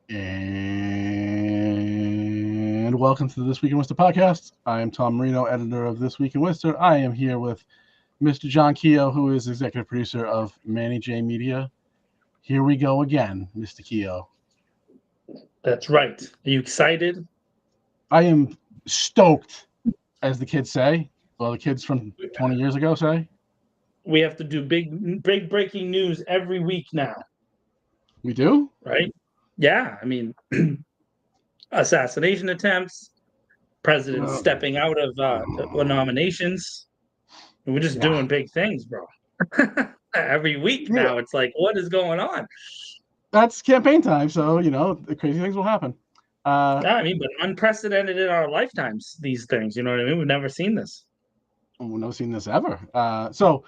And welcome to the This Week in Worcester podcast. I am Tom Marino, editor of This Week in Worcester. I am here with Mr. John Keogh, who is executive producer of Manny J Media. Here we go again, Mr. Keogh. That's right. Are you excited? I am stoked, as the kids say. Well, the kids from 20 years ago say. We have to do big breaking news every week now, We do? right? Yeah. I mean, assassination attempts, president stepping out of nominations. We're just doing big things, bro. Every week now, it's like, what is going on? That's campaign time, so, the crazy things will happen. I mean, but unprecedented in our lifetimes, these things. You know what I mean? We've never seen this. We've never seen this ever. So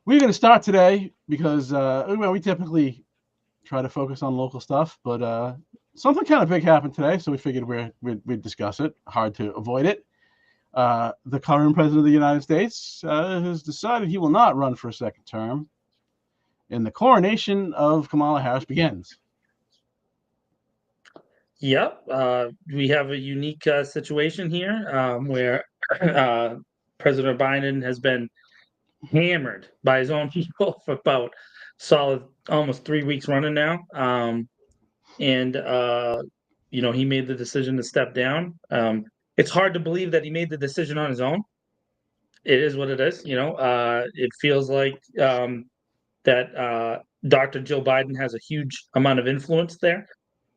we're going to start today because we typically try to focus on local stuff, but something kind of big happened today, so we figured we'd discuss it. Hard to avoid it. The current president of the United States has decided he will not run for a second term, and the coronation of Kamala Harris begins. Yep. We have a unique situation here where President Biden has been hammered by his own people for about solid almost 3 weeks running now. And he made the decision to step down. It's hard to believe that he made the decision on his own. It is what it is. It feels like that Dr. Joe Biden has a huge amount of influence there.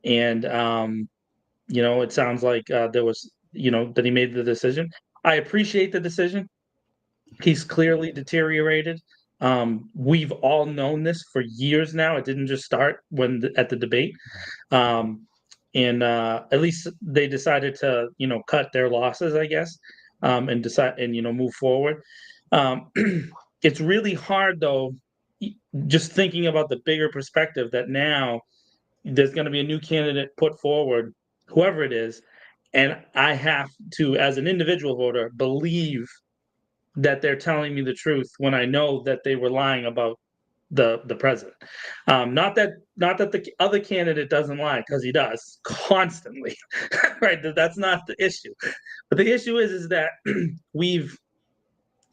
And it sounds like there was, that he made the decision. I appreciate the decision. He's clearly deteriorated. We've all known this for years now. It didn't just start at the debate. And at least they decided to, cut their losses, I guess, and decide and move forward. It's really hard though, just thinking about the bigger perspective that now there's going to be a new candidate put forward, whoever it is, and I have to, as an individual voter, believe that they're telling me the truth when I know that they were lying about the president. Not that the other candidate doesn't lie, because he does constantly, right? That's not the issue. But the issue is that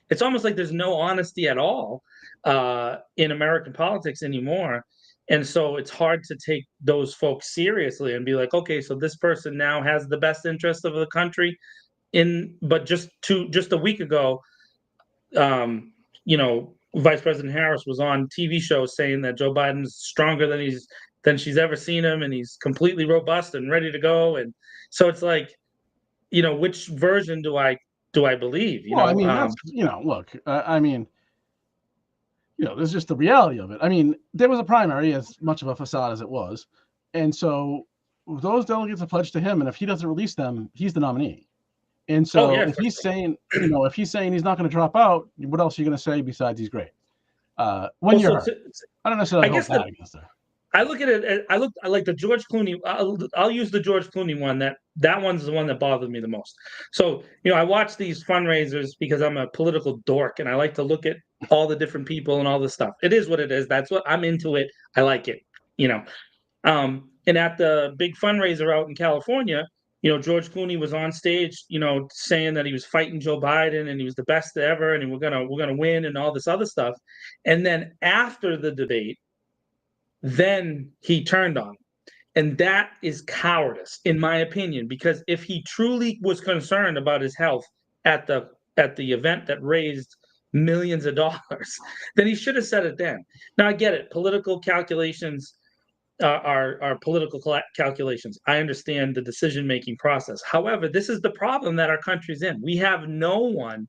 it's almost like there's no honesty at all in American politics anymore. And so it's hard to take those folks seriously and be like, okay, so this person now has the best interest of the country but just a week ago, Vice President Harris was on TV shows saying that Joe Biden's stronger than she's ever seen him, and he's completely robust and ready to go. And so it's like, which version do I believe? That's look, there's just the reality of it. I mean, there was a primary, as much of a facade as it was, and so those delegates are pledged to him, and if he doesn't release them, he's the nominee. And so if he's saying he's not going to drop out, what else are you going to say besides he's great? When you're hurt. I don't necessarily hold that against her. I look at it. I like the George Clooney. I'll use the George Clooney one. That one's the one that bothered me the most. So I watch these fundraisers because I'm a political dork and I like to look at all the different people and all this stuff. It is what it is. That's what I'm into. It. I like it. And at the big fundraiser out in California, George Clooney was on stage, saying that he was fighting Joe Biden and he was the best ever and we're gonna win and all this other stuff. And then after the debate, then he turned on him. And that is cowardice, in my opinion, because if he truly was concerned about his health at the event that raised millions of dollars, then he should have said it then. Now I get it, political calculations are political calculations. I understand the decision-making process. However, this is the problem that our country's in. We have no one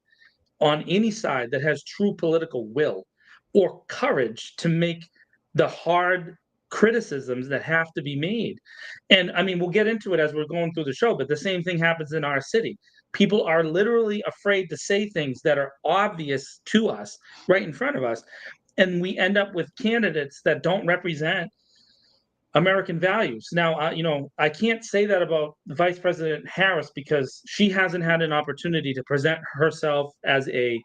on any side that has true political will or courage to make the hard criticisms that have to be made. And I mean, we'll get into it as we're going through the show, but the same thing happens in our city. People are literally afraid to say things that are obvious to us right in front of us. And we end up with candidates that don't represent American values. Now, I can't say that about Vice President Harris because she hasn't had an opportunity to present herself as a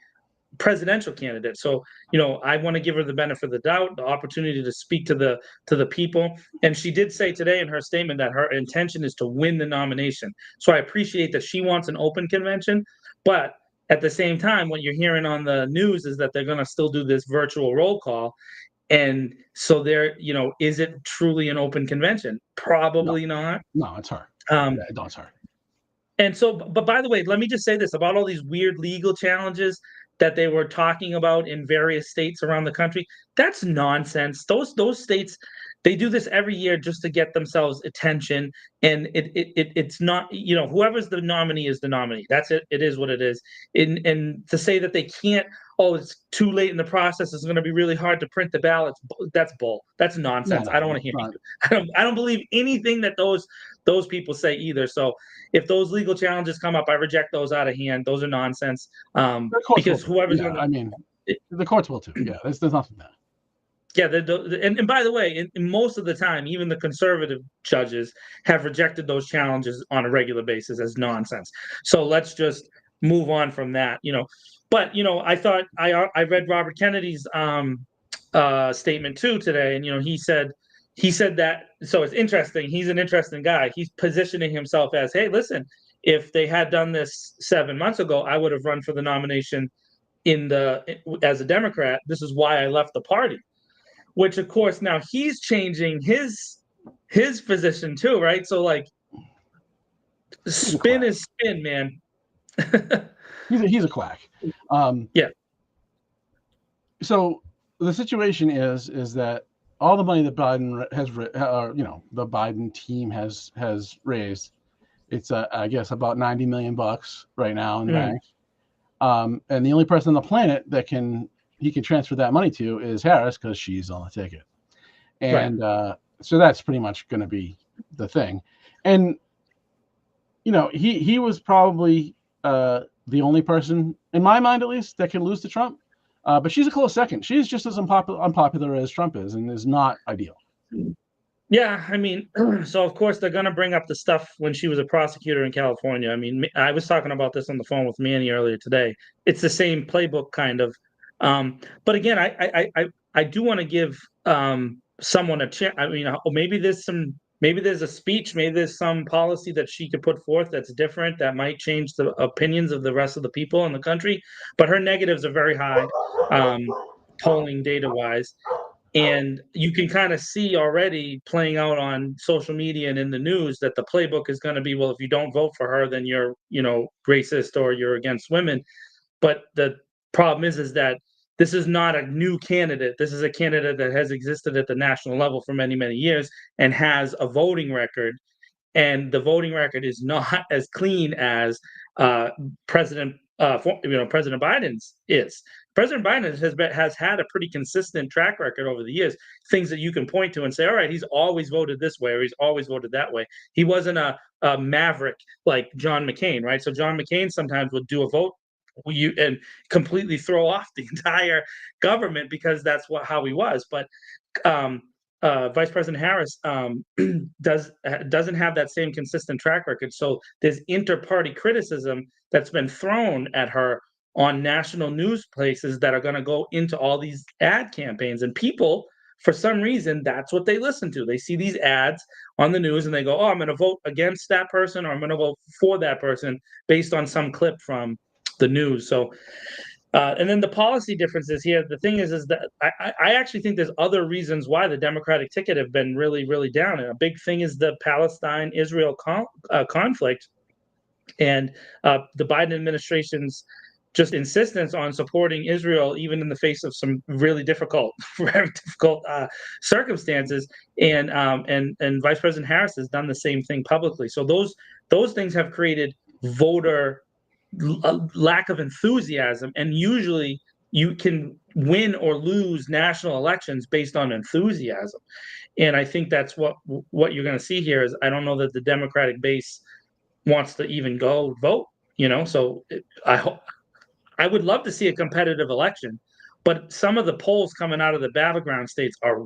presidential candidate. So, you know, I want to give her the benefit of the doubt, the opportunity to speak to the people. And she did say today in her statement that her intention is to win the nomination. So I appreciate that she wants an open convention, but at the same time, what you're hearing on the news is that they're going to still do this virtual roll call. And so there, you know, is it truly an open convention? Probably not. No, it's her. Um, Yeah, no, it's her. and so, but by the way, let me just say this about all these weird legal challenges that they were talking about in various states around the country. That's nonsense. Those states, they do this every year just to get themselves attention, and it's not, you know, whoever's the nominee is the nominee. That's it. It is what it is. And to say that they can't, oh, it's too late in the process, it's going to be really hard to print the ballots. That's bull. That's nonsense. No, I don't want to hear it. I don't believe anything that those people say either. So if those legal challenges come up, I reject those out of hand. Those are nonsense. Because whoever's yeah, I mean, the courts will too. Yeah, there's nothing there. Yeah, and by the way, in most of the time, even the conservative judges have rejected those challenges on a regular basis as nonsense. So let's just move on from that, you know. But you know, I thought I read Robert Kennedy's statement too today, and you know, he said that. So it's interesting. He's an interesting guy. He's positioning himself as, hey, listen, if they had done this 7 months ago, I would have run for the nomination as a Democrat. This is why I left the party. Which of course now he's changing his position too, right? So like, spin is spin, man. he's a quack. Yeah. So the situation is that all the money that Biden has, you know, the Biden team has raised, it's I guess about $90 million right now in the bank. And the only person on the planet that he can transfer that money to is Harris, because she's on the ticket. And so that's pretty much going to be the thing. And you know, he was probably the only person, in my mind at least, that can lose to Trump. But she's a close second. She's just as unpopular as Trump is, and is not ideal. Yeah, I mean, so of course they're going to bring up the stuff when she was a prosecutor in California. I mean, I was talking about this on the phone with Manny earlier today. It's the same playbook kind of. But again, I do want to give someone a chance. I mean, maybe there's a speech, maybe there's some policy that she could put forth that's different, that might change the opinions of the rest of the people in the country. But her negatives are very high, polling data wise. And you can kind of see already playing out on social media and in the news that the playbook is going to be, well, if you don't vote for her, then you're, you know, racist or you're against women. But the problem is that this is not a new candidate. This is a candidate that has existed at the national level for many, many years and has a voting record. And the voting record is not as clean as President Biden's is. President Biden has had a pretty consistent track record over the years, things that you can point to and say, all right, he's always voted this way or he's always voted that way. He wasn't a maverick like John McCain, right? So John McCain sometimes would do a vote and completely throw off the entire government because that's how he was. But Vice President Harris doesn't have that same consistent track record. So there's inter-party criticism that's been thrown at her on national news places that are going to go into all these ad campaigns. And people, for some reason, that's what they listen to. They see these ads on the news and they go, oh, I'm going to vote against that person or I'm going to vote for that person based on some clip from the news. So and then the policy differences here. The thing is that I actually think there's other reasons why the Democratic ticket have been really, really down. And a big thing is the Palestine-Israel conflict and the Biden administration's just insistence on supporting Israel, even in the face of some really difficult, very difficult circumstances. And Vice President Harris has done the same thing publicly. So those things have created voter lack of enthusiasm, and usually you can win or lose national elections based on enthusiasm. And I think that's what you're going to see here is I don't know that the Democratic base wants to even go vote, you know. So I would love to see a competitive election, but some of the polls coming out of the battleground states are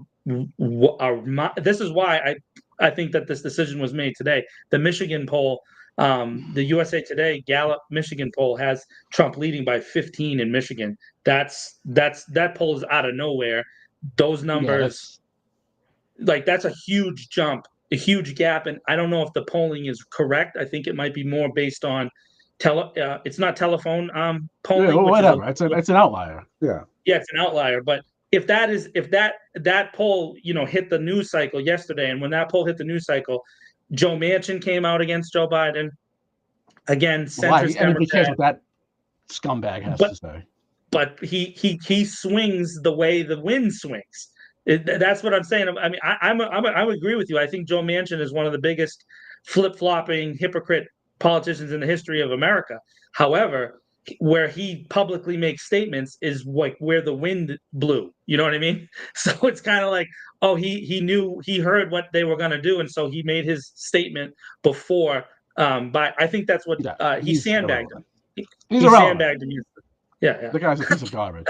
this is why I think that this decision was made today. The Michigan poll The USA Today Gallup Michigan poll has Trump leading by 15 in Michigan. That poll is out of nowhere. Those Yeah, numbers, that's like, that's a huge jump, a huge gap, and I don't know if the polling is correct. I think it might be more based on it's not telephone yeah, polling, well, which is whatever. It's an outlier. Yeah. yeah, it's an outlier. But if that poll, hit the news cycle yesterday, and when that poll hit the news cycle, Joe Manchin came out against Joe Biden again, Why? centrist Anybody cares Democrat, what that scumbag has but to say? he swings the way the wind swings. That's what I'm saying. I mean, I agree with you. I think Joe Manchin is one of the biggest flip flopping hypocrite politicians in the history of America. However, where he publicly makes statements is like where the wind blew. You know what I mean? So it's kind of like, oh, he heard what they were going to do, and so he made his statement before. But I think that's what Yeah, he he's sandbagged him. irrelevant. He's He irrelevant. sandbagged him. Yeah, yeah. The guy's a piece of garbage.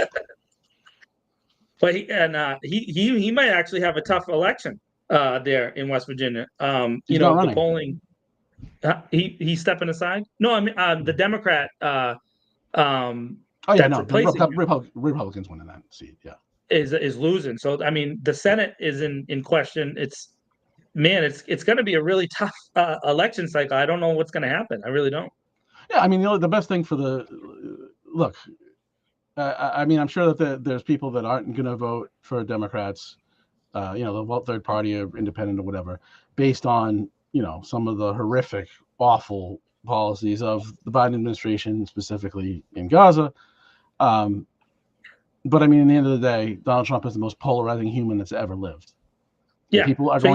But he might actually have a tough election there in West Virginia. He's not The running. polling. He's stepping aside. No, I mean the Democrat Oh yeah, that's no, the replacing him Republicans winning that seat. Yeah. is losing. So I mean the Senate is in question. It's going to be a really tough election cycle. I don't know what's going to happen. I really don't. Yeah, I mean, the best thing for the look. I mean, I'm sure that there's people that aren't going to vote for Democrats. They'll vote third party or independent or whatever, based on some of the horrific, awful policies of the Biden administration, specifically in Gaza. But I mean, in the end of the day, Donald Trump is the most polarizing human that's ever lived. And Yeah. people are So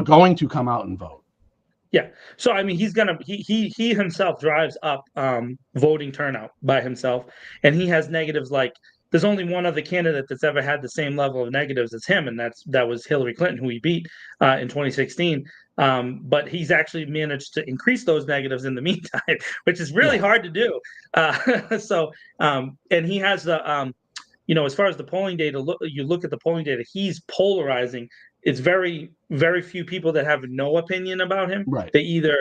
going to come out and vote. yeah. So I mean, he himself drives up voting turnout by himself, and he has negatives like there's only one other candidate that's ever had the same level of negatives as him, and that was Hillary Clinton, who he beat in 2016. But he's actually managed to increase those negatives in the meantime, which is really Yeah. hard to do. And he has the as far as the polling data, you look at the polling data, he's polarizing. It's very, very few people that have no opinion about him. Right. They either,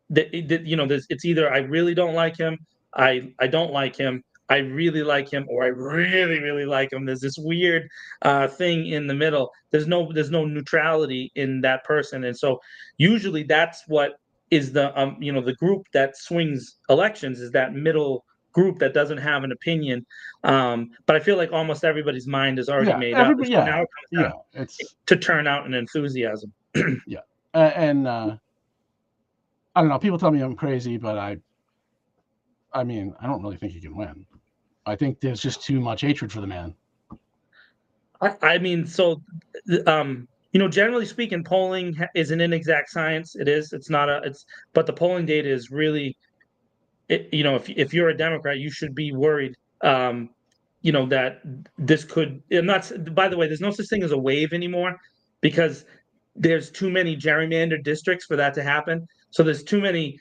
it's either I really don't like him, I don't like him, I really like him, or I really, really like him. There's this weird thing in the middle. There's no neutrality in that person, and so usually that's what is the group that swings elections is that middle group that doesn't have an opinion. But I feel like almost everybody's mind is already Yeah. made up. Everybody. So now Yeah. it comes down It's to turn out an enthusiasm. yeah. And I don't know. People tell me I'm crazy, but I mean, I don't really think he can win. I think there's just too much hatred for the man. I mean, so generally speaking, polling is an inexact science. It is. It's not a. It's but the polling data is really, if you're a Democrat, you should be worried. That this could. I'm not. By the way, there's no such thing as a wave anymore, because there's too many gerrymandered districts for that to happen. So there's too many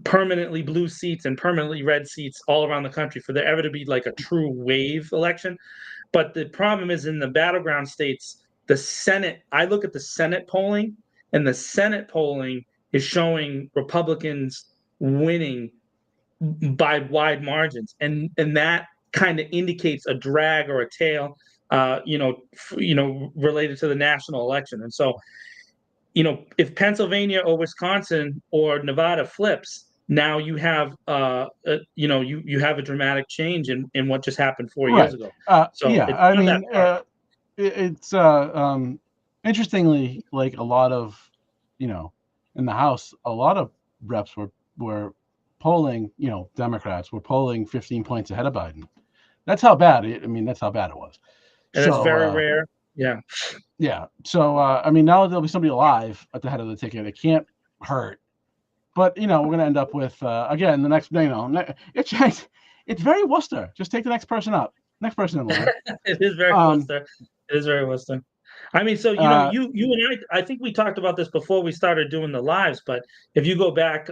permanently blue seats and permanently red seats all around the country for there ever to be like a true wave election. But the problem is in the battleground states, the Senate, I look at the Senate polling, and the Senate polling is showing Republicans winning by wide margins. And that kind of indicates a drag or a tail, related to the national election. And so, if Pennsylvania or Wisconsin or Nevada flips, now you have you have a dramatic change in what just happened 4 years Right. ago. So Yeah. it's I not that mean, far. it's interestingly, like a lot of, in the House, a lot of reps were polling, Democrats were polling 15 points ahead of Biden. That's how bad it. I mean, that's how bad it was. And it's So very rare. Yeah. yeah. So I mean, now there'll be somebody alive at the head of the ticket. It can't hurt. But we're going to end up with again the next. It's very Worcester. Just take the next person up. Next person in line. It is very Worcester. It is very Worcester. I mean, so you and I think we talked about this before we started doing the lives, but if you go back,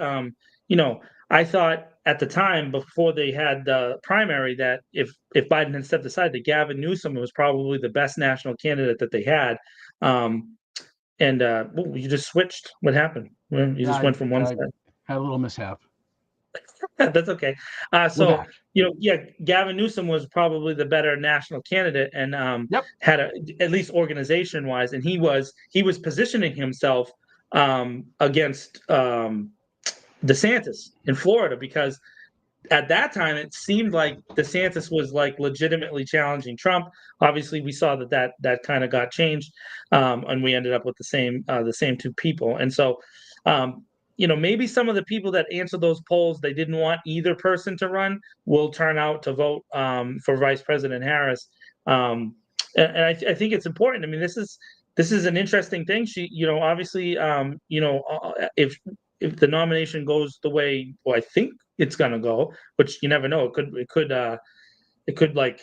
I thought at the time before they had the primary that if Biden had stepped aside, that Gavin Newsom was probably the best national candidate that they had. And you just switched. What happened? You just went from one side. had a little mishap. That's okay. We're So back. Gavin Newsom was probably the better national candidate, and Yep. had at least organization wise, and he was positioning himself against DeSantis in Florida, because at that time it seemed like DeSantis was like legitimately challenging Trump. Obviously, we saw that kind of got changed, and we ended up with the same two people. And so, maybe some of the people that answered those polls, they didn't want either person to run, will turn out to vote for Vice President Harris. I think it's important. I mean, this is an interesting thing. She, obviously, if the nomination goes the way, well, I think it's gonna go, which you never know. It could like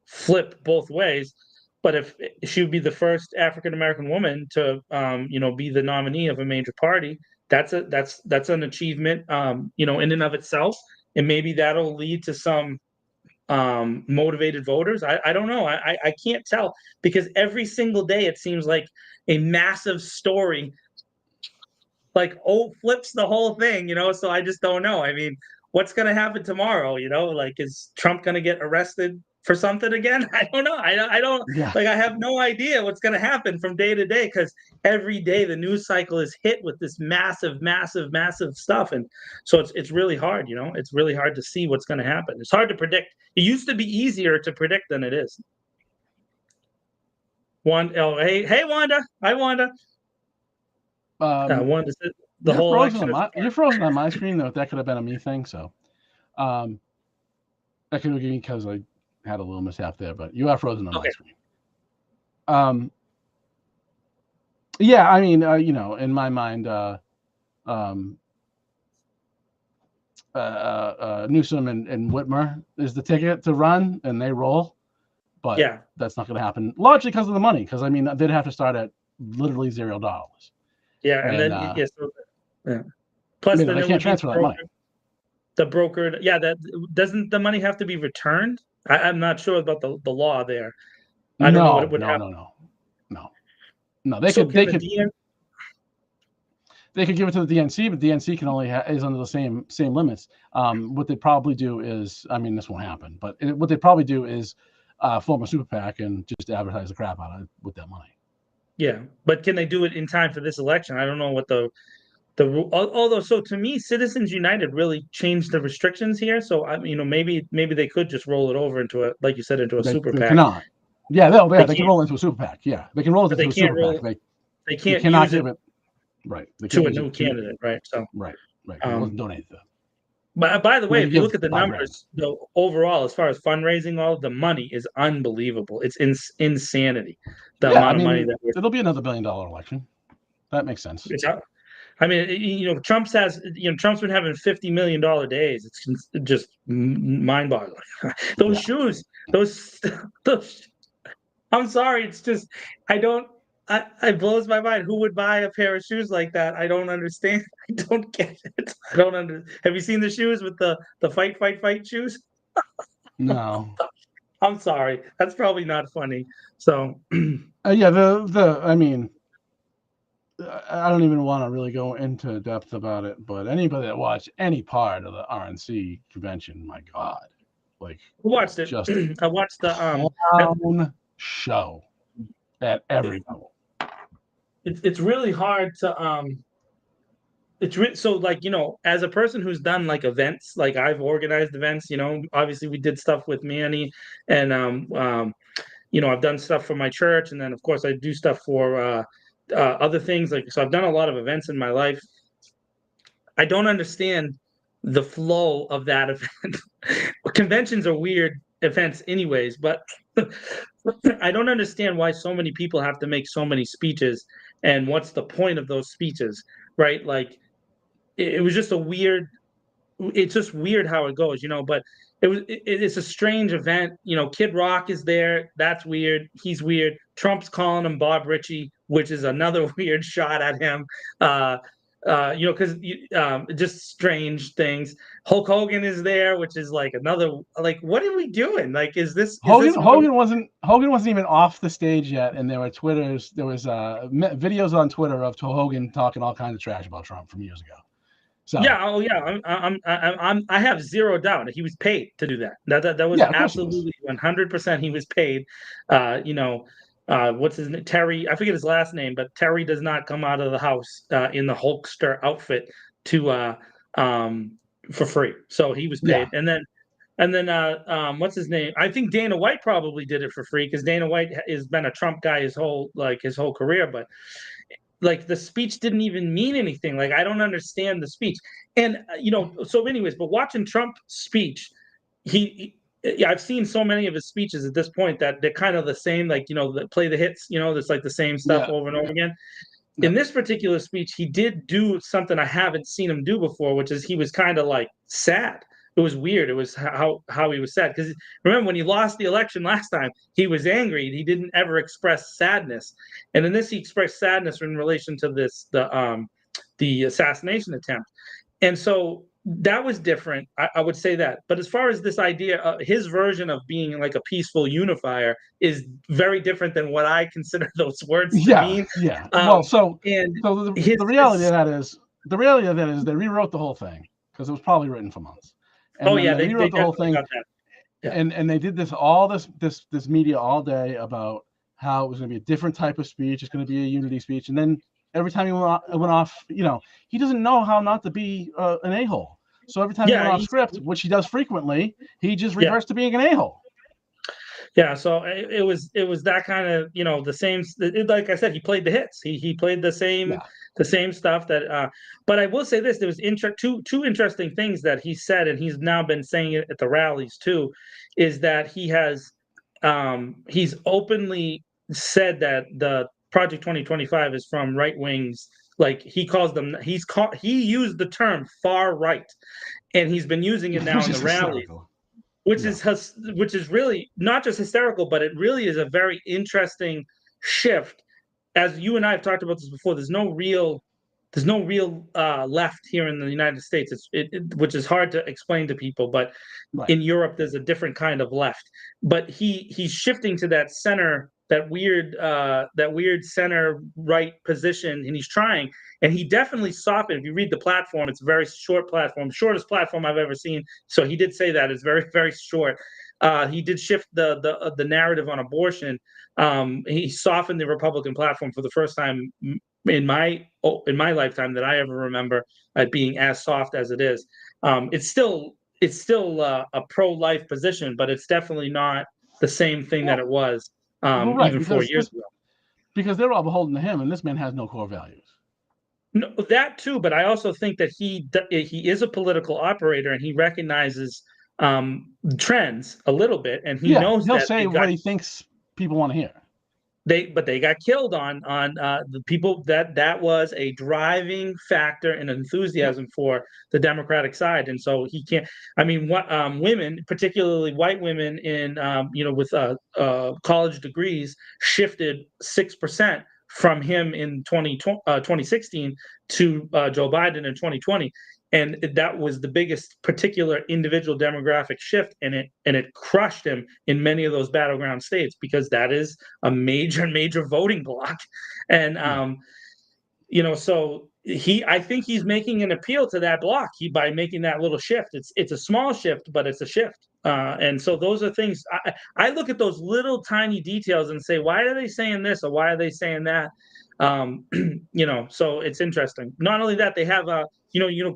flip both ways. But if she would be the first African American woman to, be the nominee of a major party, that's an achievement, in and of itself, and maybe that'll lead to some motivated voters. I don't know. I can't tell, because every single day it seems like a massive story like flips the whole thing, so I just don't know. I mean, what's going to happen tomorrow? Like, is Trump going to get arrested for something again? I don't know. I don't Yeah. like, I have no idea what's going to happen from day to day, because every day the news cycle is hit with this massive stuff. And so it's really hard, it's really hard to see what's going to happen. It's hard to predict. It used to be easier to predict than it is. Hey Wanda. Hi Wanda. Wanda said the whole election. You're frozen on my screen, though. That could have been a me thing. So, that could have been because I had a little mishap there. But you are frozen on my screen. Yeah, I mean, in my mind, Newsom and Whitmer is the ticket to run, and they roll. But that's not going to happen, largely because of the money. Because I mean, they'd have to start at literally $0. Yeah, and then plus, then they can't transfer that money. The brokered, that doesn't the money have to be returned? I'm not sure about the law there. I don't know what would happen. No. They could give it to the DNC, but the DNC can only is under the same limits. What they probably do is, I mean, this won't happen, but what they probably do is form a super PAC and just advertise the crap out of it with that money. Yeah, but can they do it in time for this election? I don't know what the although, so to me, Citizens United really changed the restrictions here. So maybe they could just roll it over into a, like you said, into a super PAC. Cannot. Yeah, they can roll into a super PAC. Yeah, they can roll it into a super PAC. They can't use it right to a new candidate, right? So right. It wasn't donated to them. But by the way, if you look at the numbers, though, overall, as far as fundraising, all the money is unbelievable. It's insanity. The amount of money that it'll be another $1 billion election. That makes sense. I mean, Trump's been having $50 million days. It's just mind-boggling. Those shoes, those. I'm sorry. It's just it blows my mind. Who would buy a pair of shoes like that? I don't understand. I don't get it. I don't understand. Have you seen the shoes with the fight shoes? No. I'm sorry. That's probably not funny. So. I mean, I don't even want to really go into depth about it, but anybody that watched any part of the RNC convention, my God, like, who watched it? Just I watched the clown show at every level. It's really hard to so, like, as a person who's done like events, like I've organized events, obviously we did stuff with Manny, and I've done stuff for my church, and then of course I do stuff for other things, like, so I've done a lot of events in my life. I don't understand the flow of that event. Conventions are weird events anyways, but I don't understand why so many people have to make so many speeches, and what's the point of those speeches, right? Like, it was just it's just weird how it goes, but it's a strange event. Kid Rock is there. That's weird. He's weird. Trump's calling him Bob Ritchie, which is another weird shot at him. Because just strange things. Hulk Hogan is there, which is like another, like, what are we doing? Like, Hogan wasn't even off the stage yet, and there was videos on Twitter of Hogan talking all kinds of trash about Trump from years ago. So Yeah, oh yeah, I have zero doubt he was paid to do that. That was yeah, of course it was. absolutely 100% he was paid. You know, what's his name? Terry. I forget his last name, but Terry does not come out of the house in the Hulkster outfit to for free. So he was Yeah, paid, and then what's his name? I think Dana White probably did it for free because Dana White has been a Trump guy his whole career, but like the speech didn't even mean anything. Like I don't understand the speech. And so anyways, but watching Trump's speech, yeah, I've seen so many of his speeches at this point that they're kind of the same, like play the hits, it's like the same stuff yeah, over and over again. yeah, In this particular speech, he did do something I haven't seen him do before, which is he was kind of like sad. It was weird. It was how he was sad because remember when he lost the election last time, he was angry. He didn't ever express sadness, and in this he expressed sadness in relation to the assassination attempt, and so that was different. I would say that. But as far as this idea, his version of being like a peaceful unifier is very different than what I consider those words to yeah, mean. yeah. Um, Well, so and the reality of that is they rewrote the whole thing because it was probably written for months, oh and then yeah, they they rewrote the whole definitely thing, got that. Yeah, and they did this media all day about how it was going to be a different type of speech. It's going to be a unity speech, and then every time he went off, he doesn't know how not to be an a-hole. So every time he yeah, went off script, which he does frequently, he just yeah. reverts to being an a-hole. Yeah, so it was that kind of the same. Like I said, he played the hits. He played Yeah. the same stuff that. But I will say this: there was two interesting things that he said, and he's now been saying it at the rallies too, is that he's openly said that the Project 2025 is from right wings. Like he calls them, he used the term far right, and he's been using it now Which in is the rallies hysterical. which Yeah. is really not just hysterical, but it really is a very interesting shift. As you and I have talked about this before, there's no real left here in the United States. Which is hard to explain to people, but Right. in Europe there's a different kind of left. But he's shifting to that center, that weird center right position, and he's trying. And he definitely softened. If you read the platform, it's a very short platform, shortest platform I've ever seen. So he did say that it's very, very short. He did shift the narrative on abortion. He softened the Republican platform for the first time in my lifetime that I ever remember it being as soft as it is. It's still a pro-life position, but it's definitely not the same thing that Well, it was right, even 4 years ago. because they're all beholden to him, and this man has no core values. No, that too, but I also think that he is a political operator and he recognizes trends a little bit, and he Yeah, knows he'll that say what he thinks people want to hear. they got killed on the people that was a driving factor and Yep. enthusiasm for the Democratic side, and so he can't. I mean, what women, particularly white women in with college degrees, shifted 6% from him in 2016 to Joe Biden in 2020. And that was the biggest particular individual demographic shift, and it crushed him in many of those battleground states because that is a major voting block. And Yeah. so I think he's making an appeal to that block by making that little shift. It's a small shift, but it's a shift. And so those are things I look at, those little tiny details, and say, why are they saying this or why are they saying that? So it's interesting. Not only that, they have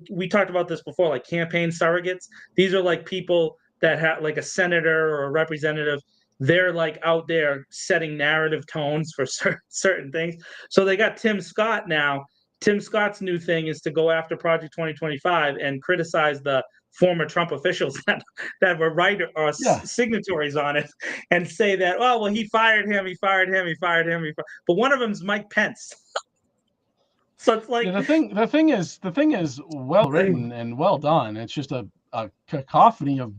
we talked about this before, like campaign surrogates. These are like people that have like a senator or a representative. They're like out there setting narrative tones for certain things. So they got Tim Scott now. Tim Scott's new thing is to go after Project 2025 and criticize the former Trump officials that were Yeah. signatories on it, and say that, oh well, he fired him, but one of them is Mike Pence. So it's Yeah, like, the thing is well written and well done. It's just a cacophony of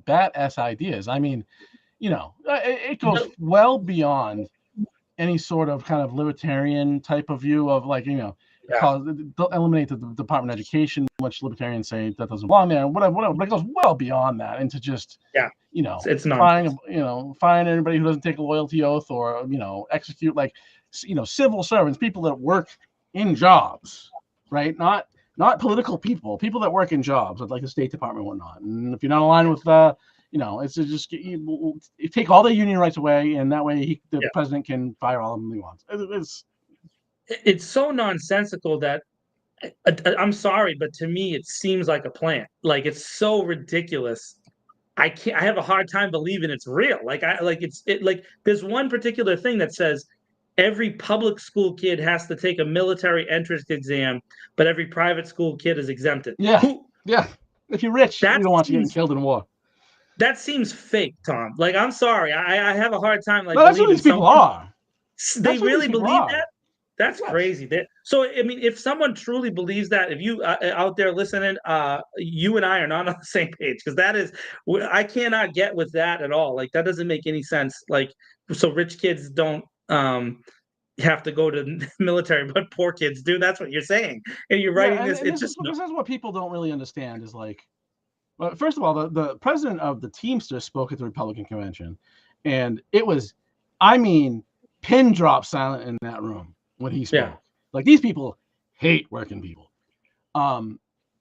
badass ideas. I mean, it goes well beyond any sort of kind of libertarian type of view of like, yeah, they'll eliminate the Department of Education, which libertarians say that doesn't belong there, whatever. But it goes well beyond that into just, yeah, it's firing, nonsense. firing anybody who doesn't take a loyalty oath, or execute like, civil servants, people that work in jobs, right? Not not political people, people that work in jobs like the State Department and whatnot. And if you're not aligned with, it's just you take all their union rights away, and that way the president can fire all of them he wants. It's so nonsensical that I'm sorry, but to me, it seems like a plant. Like it's so ridiculous. I have a hard time believing it's real. There's one particular thing that says every public school kid has to take a military entrance exam, but every private school kid is exempted. Yeah. If you're rich, you don't want you getting killed in war. That seems fake, Tom. Like, I'm sorry. I have a hard time that's what these people are. They really believe that? That's crazy. So, I mean, if someone truly believes that, if you out there listening, you and I are not on the same page, because I cannot get with that at all. Like, that doesn't make any sense. Like, so rich kids don't have to go to the military, but poor kids do. That's what you're saying. And you're writing this. This is what people don't really understand is like, well, first of all, the president of the Teamsters spoke at the Republican convention, and it was, pin drop silent in that room when he spoke. Yeah. Like, these people hate working people. And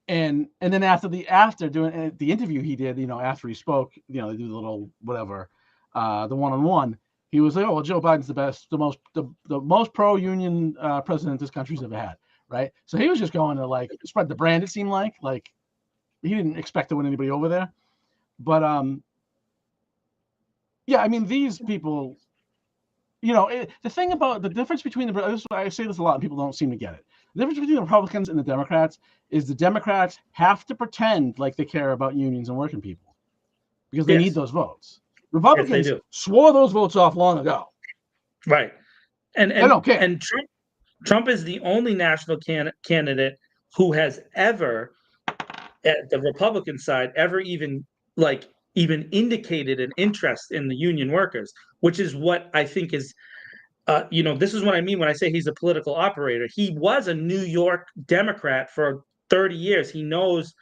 then after doing the interview he did, after he spoke, they do the little whatever, the one-on-one, he was like, oh, well, Joe Biden's the best, the most pro-union president this country's ever had, right? So he was just going to like spread the brand. It seemed like he didn't expect to win anybody over there, but these people. The thing about the difference between I say this a lot and people don't seem to get it. The difference between the Republicans and the Democrats is the Democrats have to pretend like they care about unions and working people because they need those votes. Republicans swore those votes off long ago. Right. And they don't care. And Trump is the only national candidate who has ever, at the Republican side, ever even indicated an interest in the union workers, which is what I think is, this is what I mean when I say he's a political operator. He was a New York Democrat for 30 years. He knows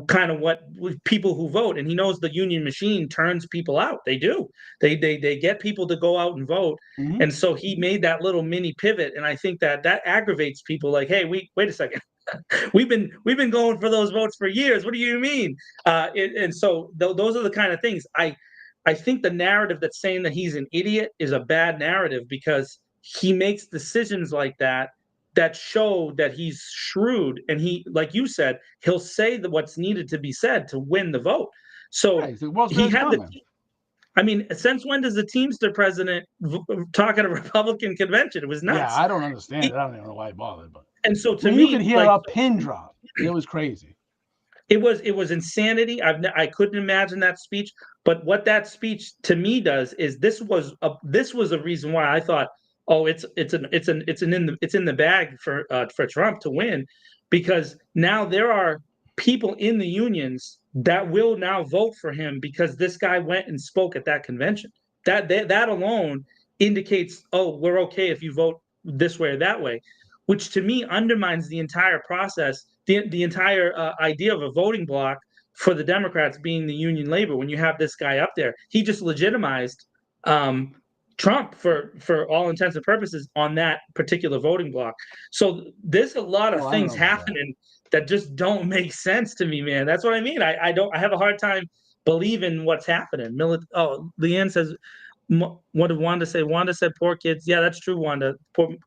kind of what people who vote, and he knows the union machine turns people out. They do. They get people to go out and vote. Mm-hmm. And so he made that little mini pivot. And I think that aggravates people like, hey, wait a second. We've been going for those votes for years. What do you mean? And so those are the kind of things. I think the narrative that's saying that he's an idiot is a bad narrative, because he makes decisions like that show that he's shrewd, and he, like you said, he'll say what's needed to be said to win the vote. So he had since when does the Teamster president talk at a Republican convention? It was nuts. Yeah, I don't understand it. I don't even know why he bothered. But and so to me, you could hear a pin drop. It was crazy. It was insanity. I couldn't imagine that speech. But what that speech to me does is this was a reason why I thought, oh, it's in the bag for Trump to win, because now there are people in the unions that will now vote for him because this guy went and spoke at that convention. That alone indicates, oh, we're okay if you vote this way or that way, which to me undermines the entire process, the entire idea of a voting bloc for the Democrats being the union labor. When you have this guy up there, he just legitimized Trump for all intents and purposes on that particular voting bloc. So there's a lot of things happening that just don't make sense to me, man. That's what I mean. I have a hard time believing what's happening. Leanne says, what did Wanda say? Wanda said poor kids. Yeah, that's true, Wanda.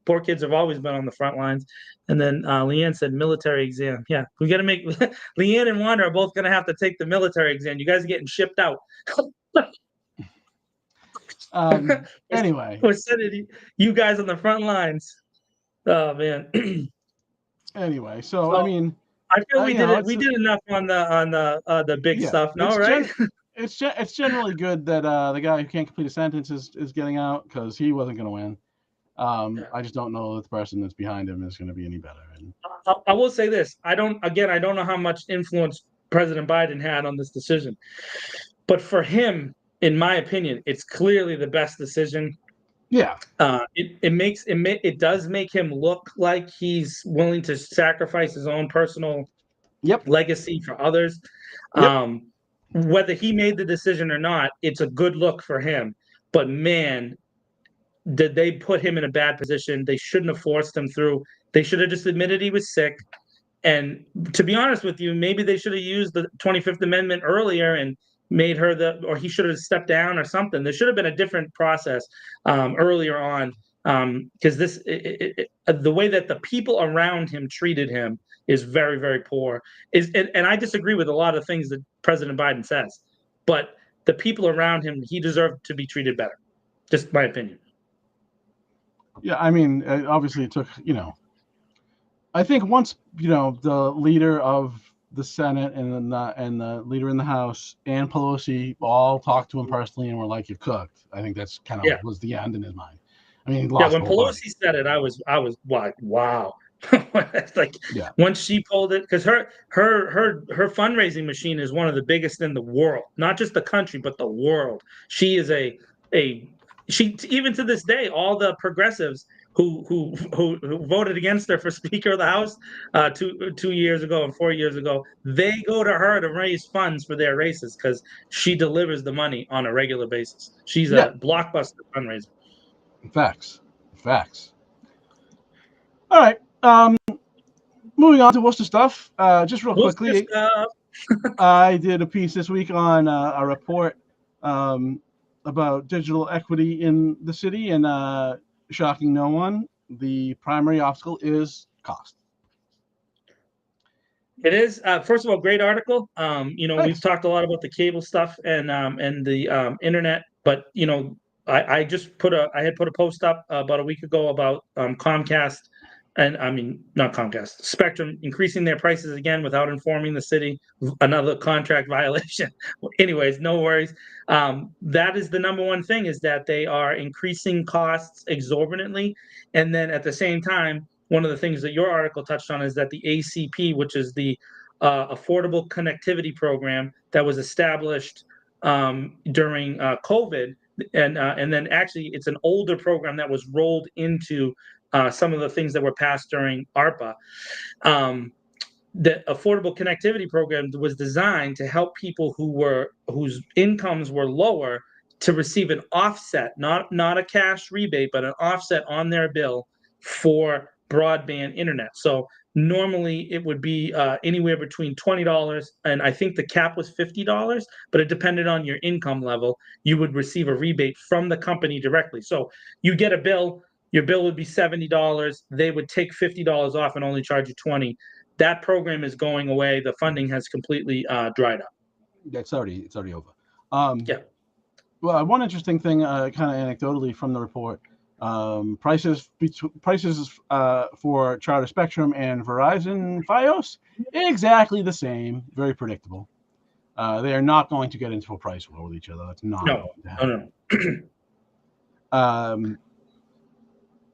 Poor kids have always been on the front lines. And then Leanne said military exam. Yeah, we got to make Leanne and Wanda are both going to have to take the military exam. You guys are getting shipped out. Anyway, we're sending you guys on the front lines. Oh man. Anyway, so I mean, I feel we did enough on the big stuff. No, right? It's generally good that the guy who can't complete a sentence is getting out, because he wasn't going to win. I just don't know that the person that's behind him is going to be any better. And I will say this: I don't know how much influence President Biden had on this decision, but for him, in my opinion, it's clearly the best decision. Yeah. It does make him look like he's willing to sacrifice his own personal legacy for others. Yep. Whether he made the decision or not, it's a good look for him. But man, did they put him in a bad position? They shouldn't have forced him through. They should have just admitted he was sick, And to be honest with you, maybe they should have used the 25th Amendment earlier and made her or he should have stepped down or something. There should have been a different process earlier on, because the way that the people around him treated him is very, very poor. And I disagree with a lot of things that President Biden says, but the people around him, he deserved to be treated better. Just my opinion. Yeah, I mean, obviously it took, I think once, the leader of the Senate and the leader in the House and Pelosi all talked to him personally and were like, "You're cooked." I think that's kind of was the end in his mind. I mean, he lost when the whole Pelosi party. said it, I was like, wow. Like Yeah. once she pulled it, because her fundraising machine is one of the biggest in the world, not just the country, but the world. She is she even to this day, all the progressives who voted against her for Speaker of the House 2 years ago and 4 years ago, they go to her to raise funds for their races because she delivers the money on a regular basis. She's Yeah. a blockbuster fundraiser. Facts. All right. Moving on to Worcester stuff. Just real quickly, I did a piece this week on a report about digital equity in the city, and shocking no one, the primary obstacle is cost. It is. First of all, great article. Thanks. We've talked a lot about the cable stuff and the internet, but I had put a post up about a week ago about Comcast, and I mean not Comcast, Spectrum increasing their prices again without informing the city. Another contract violation. Anyways, no worries. That is the number one thing, is that they are increasing costs exorbitantly, and then at the same time, one of the things that your article touched on is that the ACP, which is the Affordable Connectivity Program that was established during COVID, and then actually it's an older program that was rolled into some of the things that were passed during ARPA. The Affordable Connectivity Program was designed to help people whose incomes were lower to receive an offset, not a cash rebate, but an offset on their bill for broadband internet. So normally it would be anywhere between $20 and I think the cap was $50, but it depended on your income level. You would receive a rebate from the company directly. So you get a bill, your bill would be $70. They would take $50 off and only charge you $20. That program is going away. The funding has completely dried up. It's already over. Yeah. Well, one interesting thing, kind of anecdotally from the report, prices for Charter Spectrum and Verizon FiOS exactly the same, very predictable. They are not going to get into a price war with each other. That's not going to happen.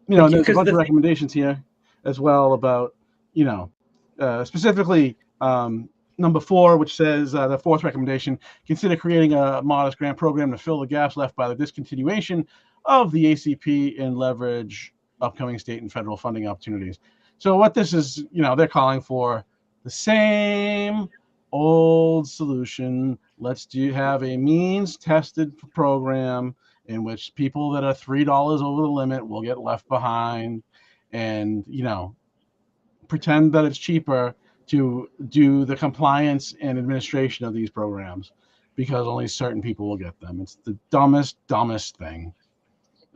No. There's a bunch of recommendations here as well about, specifically number 4, which says the fourth recommendation: consider creating a modest grant program to fill the gaps left by the discontinuation of the ACP and leverage upcoming state and federal funding opportunities. So what this is, they're calling for the same old solution. Let's have a means-tested program in which people that are $3 over the limit will get left behind, and pretend that it's cheaper to do the compliance and administration of these programs because only certain people will get them. It's the dumbest thing.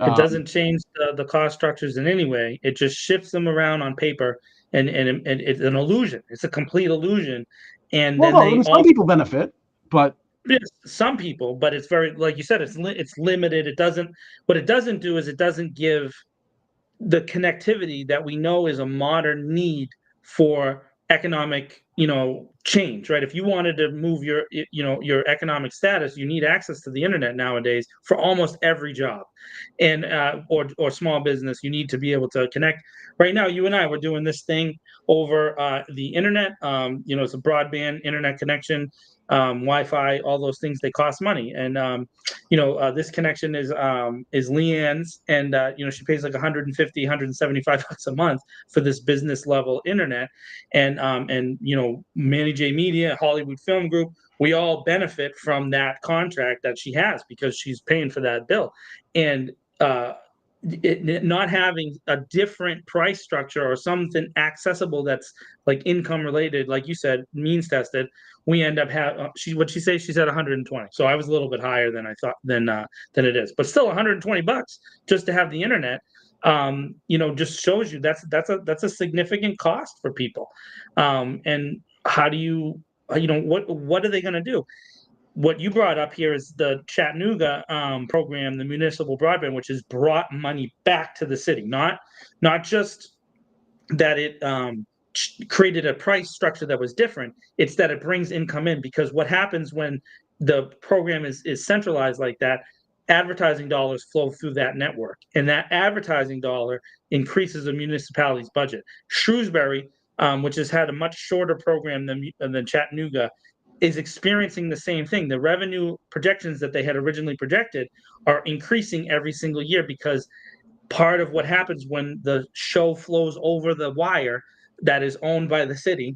It doesn't change the cost structures in any way. It just shifts them around on paper, and it's an illusion. It's a complete illusion. And then some people benefit, but some people, but it's very, like you said, it's limited. What it doesn't do is it doesn't give the connectivity that we know is a modern need for economic change, right? If you wanted to move your economic status, you need access to the internet nowadays for almost every job, and or small business. You need to be able to connect. Right now, you and I, we're doing this thing over the internet. It's a broadband internet connection, Wi-Fi, all those things. They cost money, and this connection is Leanne's, and she pays like 150, 175 bucks a month for this business level internet, and Manny J Media, Hollywood Film Group, we all benefit from that contract that she has because she's paying for that bill. And not having a different price structure or something accessible that's like income related, like you said, means tested, we end up what she say, she said 120. So I was a little bit higher than I thought than it is, but still $120 just to have the internet. Just shows you that's a significant cost for people. And how do what are they going to do? What you brought up here is the Chattanooga program, the municipal broadband, which has brought money back to the city. Not just that it created a price structure that was different. It's that it brings income in, because what happens when the program is centralized like that, advertising dollars flow through that network, and that advertising dollar increases a municipality's budget. Shrewsbury, which has had a much shorter program than Chattanooga, is experiencing the same thing. The revenue projections that they had originally projected are increasing every single year, because part of what happens when the show flows over the wire that is owned by the city,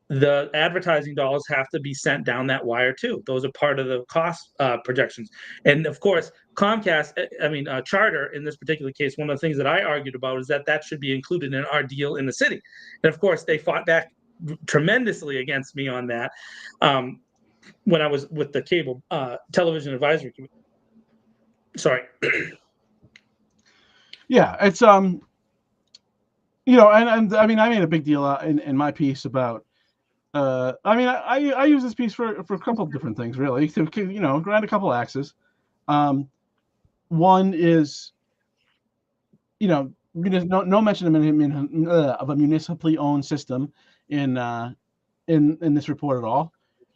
the advertising dollars have to be sent down that wire too. Those are part of the cost projections. And of course, Comcast, Charter in this particular case, one of the things that I argued about is that should be included in our deal in the city. And of course, they fought back tremendously against me on that when I was with the cable television advisory committee. Sorry. Yeah, it's and I mean, I made a big deal in my piece about. I use this piece for a couple of different things, really, to grant a couple axes. One is, no mention of a municipally owned system in this report at all.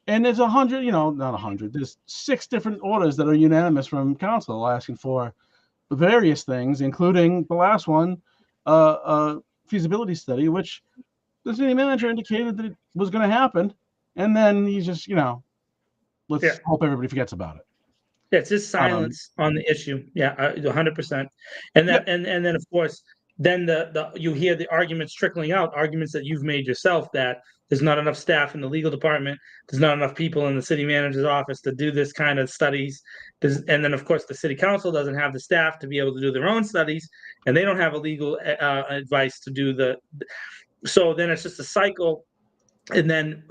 And there's 100, not 100. There's 6 different orders that are unanimous from council asking for various things, including the last one, a feasibility study, which the city manager indicated that it was going to happen, and then he just, let's hope everybody forgets about it. Yeah, it's just silence on the issue. Yeah, 100%. And that, and then of course, then you hear the arguments trickling out, arguments that you've made yourself, that there's not enough staff in the legal department, there's not enough people in the city manager's office to do this kind of studies. And then of course the city council doesn't have the staff to be able to do their own studies, and they don't have a legal advice to do so then it's just a cycle. And then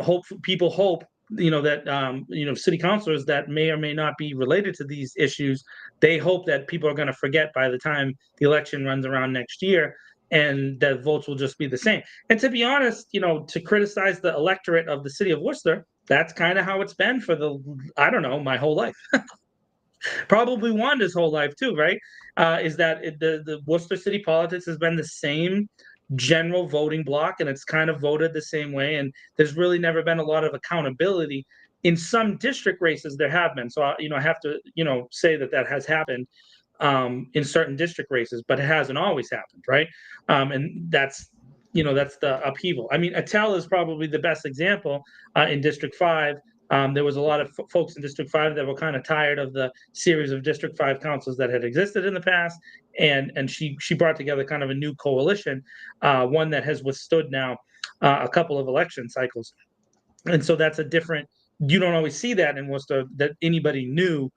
people hope that city councilors that may or may not be related to these issues, they hope that people are going to forget by the time the election runs around next year, and that votes will just be the same. And to be honest, to criticize the electorate of the city of Worcester, that's kind of how it's been for my whole life. Probably Wanda's whole life too, right? Is that the Worcester city politics has been the same general voting block, and it's kind of voted the same way, and there's really never been a lot of accountability. In some district races there have been, so I have to say that has happened in certain district races, but it hasn't always happened, right? And that's the upheaval. I mean, Attell is probably the best example in District 5. There was a lot of folks in District 5 that were kind of tired of the series of District 5 councils that had existed in the past, and she brought together kind of a new coalition, one that has withstood now a couple of election cycles. And so that's a different. You don't always see that in Worcester, that anybody new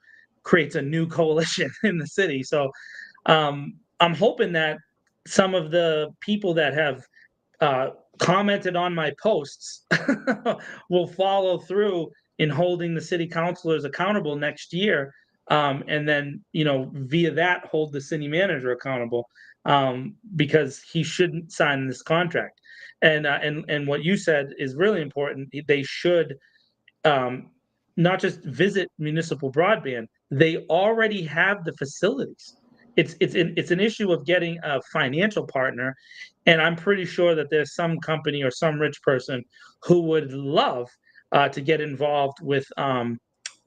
creates a new coalition in the city. So I'm hoping that some of the people that have commented on my posts will follow through in holding the city councilors accountable next year, and then via that hold the city manager accountable, because he shouldn't sign this contract. And what you said is really important. They should not just visit municipal broadband. They already have the facilities. It's an issue of getting a financial partner, and I'm pretty sure that there's some company or some rich person who would love to get involved with a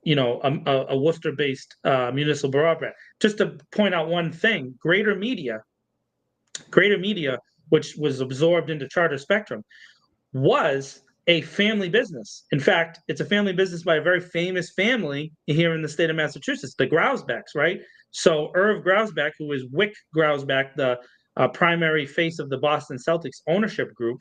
Worcester-based municipal broadband. Just to point out one thing, Greater Media, which was absorbed into Charter Spectrum, was a family business. In fact, it's a family business by a very famous family here in the state of Massachusetts, the Grausbecks, right? So Irv Grausbeck, who is Wick Grausbeck, the primary face of the Boston Celtics ownership group,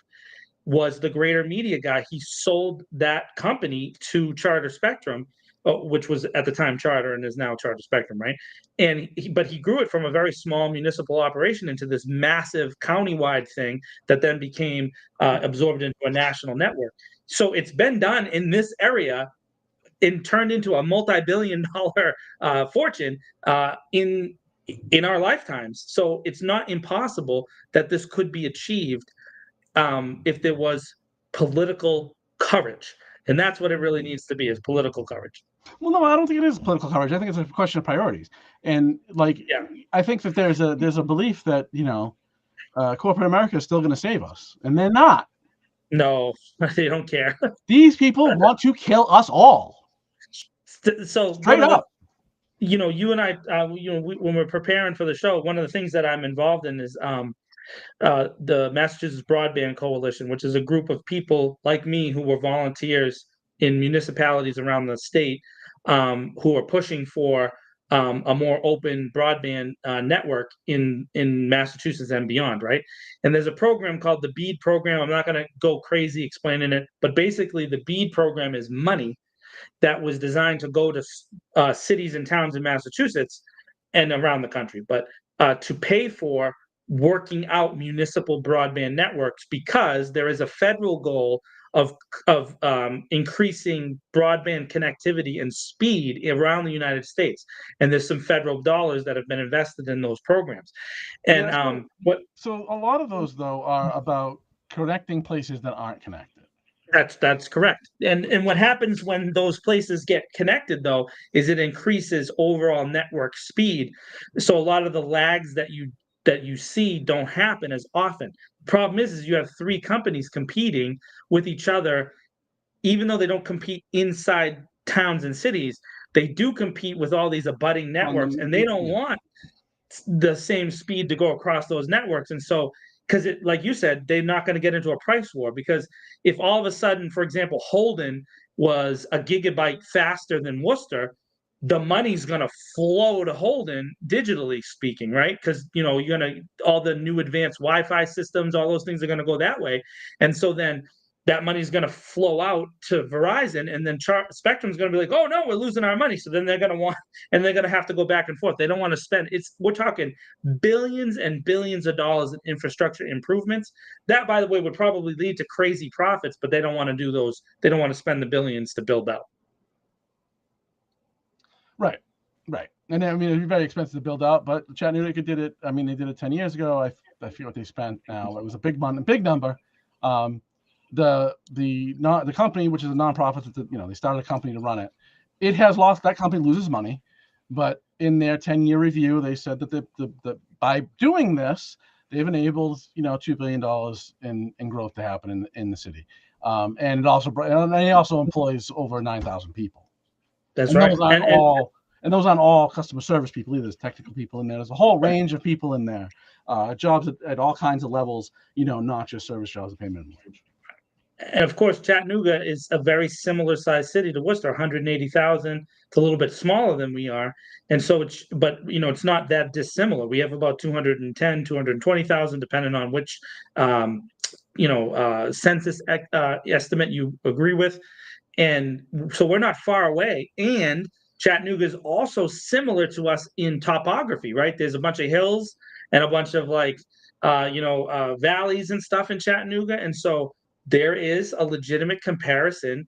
was the Greater Media guy. He sold that company to Charter Spectrum which was at the time Charter and is now Charter Spectrum, right? But he grew it from a very small municipal operation into this massive countywide thing that then became absorbed into a national network. So it's been done in this area and turned into a multi-billion-dollar fortune in our lifetimes. So it's not impossible that this could be achieved if there was political courage. And that's what it really needs to be, is political courage. Well, no, I don't think it is political coverage. I think it's a question of priorities. And like, Yeah. I think that there's a belief that, corporate America is still going to save us, and they're not. No, they don't care. These people want to kill us all. So Straight up. You and I, when we're preparing for the show, one of the things that I'm involved in is the Massachusetts Broadband Coalition, which is a group of people like me who were volunteers in municipalities around the state, who are pushing for a more open broadband network in Massachusetts and beyond, right? And there's a program called the BEAD program. I'm not going to go crazy explaining it, but basically the BEAD program is money that was designed to go to cities and towns in Massachusetts and around the country, but to pay for working out municipal broadband networks, because there is a federal goal of increasing broadband connectivity and speed around the United States, and there's some federal dollars that have been invested in those programs. And so a lot of those though are about connecting places that aren't connected. That's correct. And what happens when those places get connected, though, is it increases overall network speed. So a lot of the lags that you see don't happen as often. The problem is you have three companies competing with each other, even though they don't compete inside towns and cities. They do compete with all these abutting networks, and they don't want the same speed to go across those networks. And so, because like you said, they're not going to get into a price war, because if all of a sudden, for example, Holden was a gigabyte faster than Worcester, the money's going to flow to Holden, digitally speaking, right? Because you're going to, all the new advanced Wi-Fi systems, all those things are going to go that way. And so then that money's going to flow out to Verizon, and then Spectrum's going to be like, oh no, we're losing our money. So then they're going to have to go back and forth. They don't want to spend. We're talking billions and billions of dollars in infrastructure improvements. That, by the way, would probably lead to crazy profits, but they don't want to do those. They don't want to spend the billions to build out. Right. And I mean, it'd be very expensive to build out, but Chattanooga did it. I mean, they did it 10 years ago. I forget what they spent now. It was a big number. The company, which is a nonprofit, they started a company to run it. It has lost. That company loses money, but in their 10-year review, they said that the by doing this, they've enabled $2 billion in growth to happen in the city, and it also employs over 9,000 people. That's right. And those aren't all customer service people either. There's technical people in there. There's a whole range of people in there, jobs at all kinds of levels. Not just service jobs and pay minimum wage. And of course, Chattanooga is a very similar sized city to Worcester, 180,000. It's a little bit smaller than we are. And so it's not that dissimilar. We have about 210, 220,000, depending on which, census estimate you agree with. And so we're not far away. And Chattanooga is also similar to us in topography, right? There's a bunch of hills and a bunch of valleys and stuff in Chattanooga. And so there is a legitimate comparison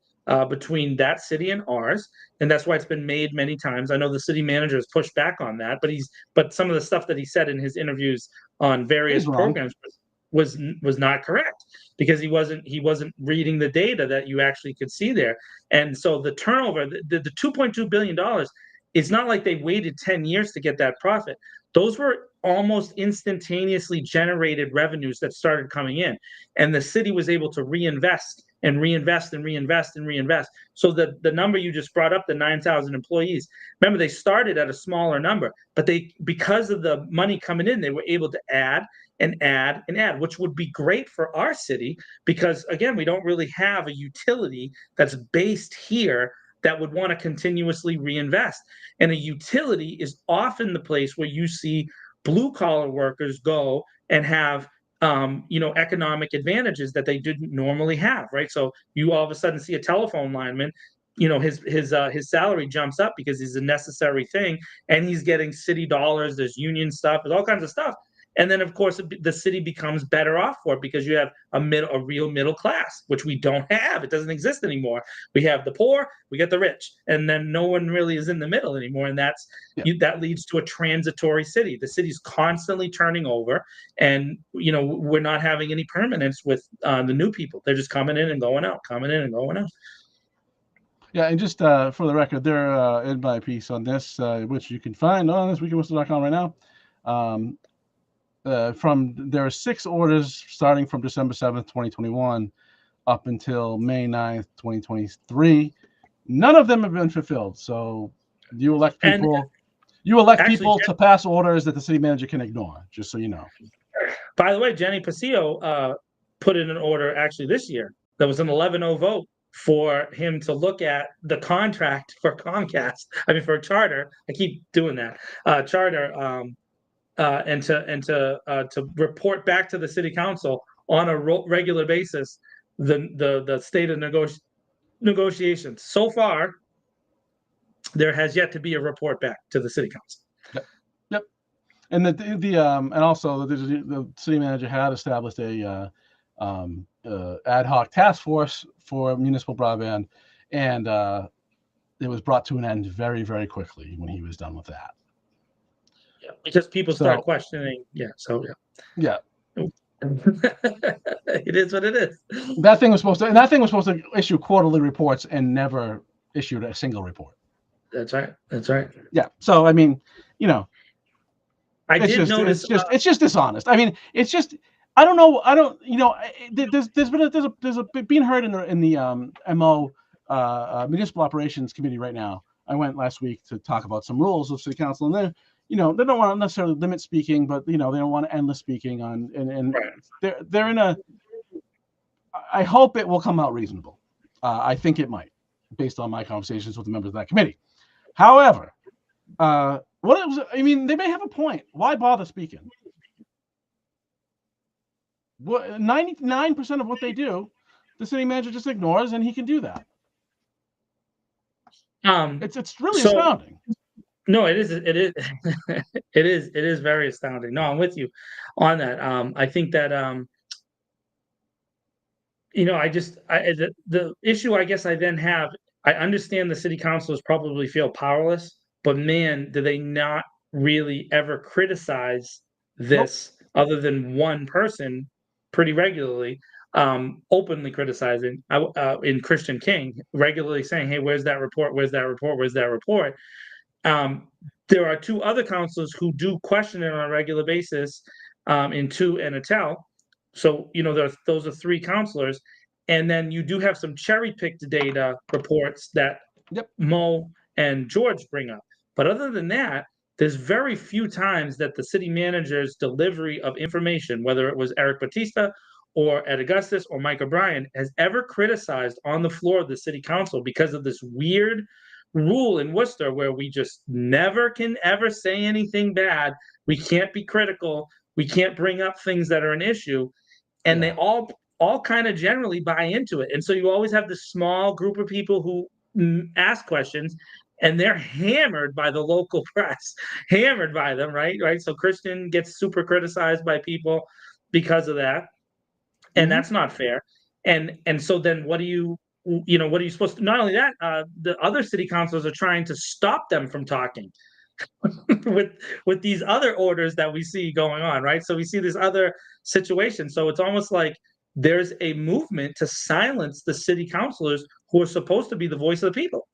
between that city and ours, and that's why it's been made many times. I know the city manager has pushed back on that, but some of the stuff that he said in his interviews on various programs was not correct, because he wasn't reading the data that you actually could see there. And so the turnover, the $2.2 billion, it's not like they waited 10 years to get that profit. Those were almost instantaneously generated revenues that started coming in, and the city was able to reinvest and reinvest and reinvest and reinvest. So the number you just brought up, the 9,000 employees, remember they started at a smaller number, but because of the money coming in, they were able to add and add and add, which would be great for our city, because again, we don't really have a utility that's based here that would want to continuously reinvest. And a utility is often the place where you see blue collar workers go and have economic advantages that they didn't normally have, right? So you all of a sudden see a telephone lineman his salary jumps up because he's a necessary thing, and he's getting city dollars. There's union stuff. There's all kinds of stuff. And then, of course, the city becomes better off for it because you have a real middle class, which we don't have. It doesn't exist anymore. We have the poor, we get the rich, and then no one really is in the middle anymore. And that leads to a transitory city. The city's constantly turning over, and we're not having any permanence with the new people. They're just coming in and going out, coming in and going out. Yeah, and just for the record, they're in my piece on this, which you can find on thisweekinworcester.com right now. There are 6 orders starting from December 7th, 2021 up until May 9th, 2023. None of them have been fulfilled. So you elect people to pass orders that the city manager can ignore, just so you know. By the way, Jenny Pasio put in an order actually this year. There was an 11-0 vote for him to look at the contract for Comcast. For Charter. I keep doing that. Charter. And to report back to the city council on a regular basis the state of negotiations. So far, there has yet to be a report back to the city council. Yep. And and also the city manager had established a ad hoc task force for municipal broadband, and it was brought to an end very, very quickly when he was done with that. Yeah, because people start questioning. Yeah. It is what it is. That thing was supposed to issue quarterly reports and never issued a single report. That's right. Yeah. So I did notice it's just dishonest. It's just I don't know. There's a being heard in the MO Municipal Operations Committee right now. I went last week to talk about some rules of city council, and then they don't want to necessarily limit speaking, but they don't want endless speaking on, and right. they're in a. I hope it will come out reasonable. I think it might, based on my conversations with the members of that committee. However, they may have a point. Why bother speaking? 99% of what they do, the city manager just ignores, and he can do that. It's really astounding. No, it is. It is very astounding. No, I'm with you on that. I think that the issue I guess I then have. I understand the city councilors probably feel powerless, but man, do they not really ever criticize this other than one person pretty regularly, openly criticizing in Christian King, regularly saying, "Hey, where's that report? Where's that report? Where's that report?" There are 2 other councilors who do question it on a regular basis, in Tu and Attell. So, those are 3 councilors. And then you do have some cherry-picked data reports that Mo and George bring up. But other than that, there's very few times that the city manager's delivery of information, whether it was Eric Batista or Ed Augustus or Mike O'Brien, has ever criticized on the floor of the city council because of this weird rule in Worcester where we just never can ever say anything bad. We can't be critical. We can't bring up things that are an issue. And they all kind of generally buy into it. And so you always have this small group of people who ask questions, and they're hammered by the local press, hammered by them, right? So Christian gets super criticized by people because of that. And that's not fair. And so then what are you supposed to, not only that, the other city councilors are trying to stop them from talking with these other orders that we see going on, right? So we see this other situation. So it's almost like there's a movement to silence the city councilors who are supposed to be the voice of the people.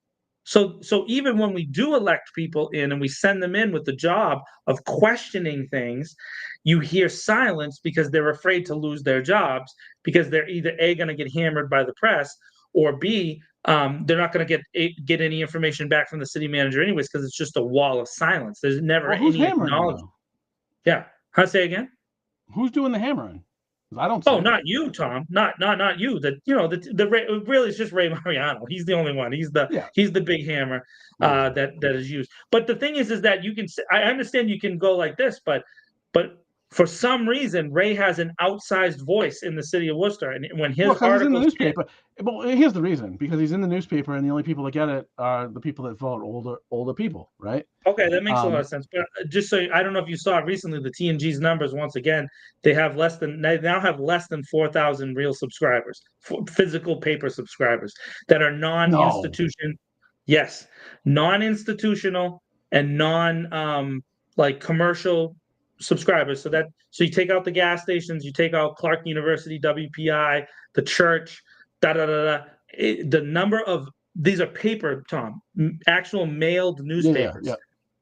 So even when we do elect people in and we send them in with the job of questioning things, you hear silence because they're afraid to lose their jobs, because they're either A, going to get hammered by the press, or B, they're not going to get any information back from the city manager anyways, because it's just a wall of silence. There's never any acknowledgement. Yeah. How say again? Who's doing the hammering? I don't. Oh, not you, Tom. Not you. Really, it's just Ray Mariano. He's the only one. He's the big hammer that is used. But the thing is that you can. I understand you can go like this, but for some reason, Ray has an outsized voice in the city of Worcester, and when his Well, because he's in the articles newspaper. Well, here's the reason: because he's in the newspaper, and the only people that get it are the people that vote, older people, right? okay, that makes a lot of Um, sense. But just so I don't know if you saw it recently, the TNG's numbers once again they now have less than 4,000 real subscribers, physical paper subscribers that are no, non-institution, yes, non-institutional and non like commercial subscribers. So you take out the gas stations, you take out Clark University, WPI, the church, da da da da. The number of these are paper, Tom, actual mailed yeah, newspapers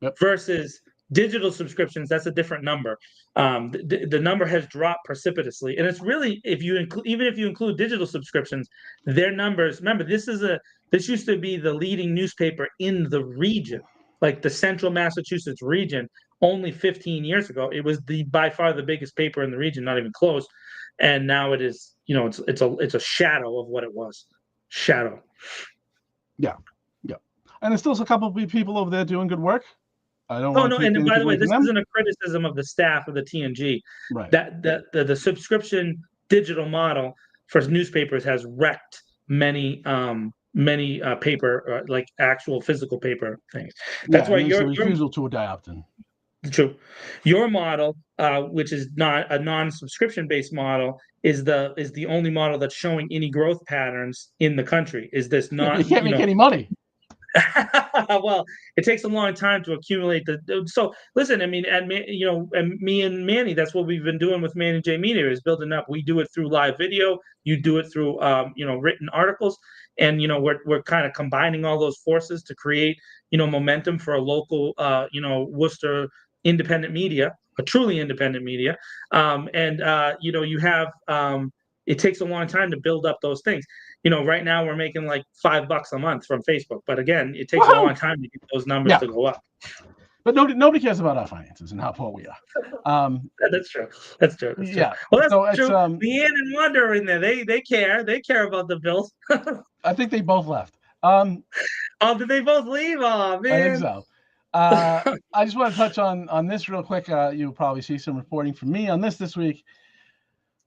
yep. versus digital subscriptions. That's a different number. The number has dropped precipitously, and it's really even if you include digital subscriptions, their numbers. Remember, this used to be the leading newspaper in the region, like the Central Massachusetts region. Only 15 years ago, it was by far the biggest paper in the region, not even close. And now it is, it's a shadow of what it was. Shadow. Yeah, and there's still a couple of people over there doing good work. I don't Oh want no, to take and by anything the away way, from this them. isn't a criticism of the staff of the TNG. Right. That the subscription digital model for newspapers has wrecked many paper like actual physical paper things. That's Yeah, why and it's the refusal to adapt. And your model, which is not a non-subscription based model, is the only model that's showing any growth patterns in the country. Is this yeah, but not you can't make any money. well, it takes a long time to accumulate the. So listen, I mean, and me and Manny, that's what we've been doing with Manny J Media is building up. We do it through live video. You do it through written articles, and we're kind of combining all those forces to create momentum for a local Worcester independent media, a truly independent media, and you have. It takes a long time to build up those things. Right now we're making like $5 a month from Facebook, but again, it takes a long Woohoo! time to get those numbers Yeah, to go up. but nobody cares about our finances and how poor we are. That's true. That's true. That's true. Yeah, Well, that's so it's true. Leanne and Wonder are in there. They care. They care about the bills. I think they both left. Oh, did they both leave? Oh I think man. so. I just want to touch on this real quick. You'll probably see some reporting from me on this week.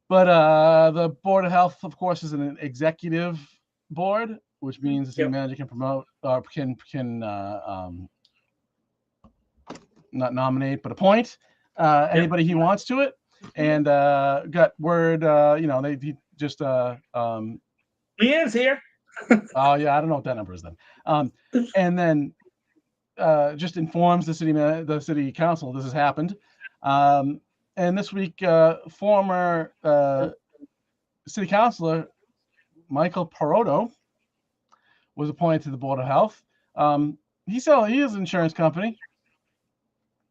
But the Board of Health, of course, is an executive board, which means the city manager can promote or can not nominate but appoint anybody he wants to it. And got word, they just Leanne's here. oh yeah, I don't know what that number is then. And then just informs the city council this has happened. And this week, former city councilor Michael Peroto was appointed to the Board of Health. He is an insurance company.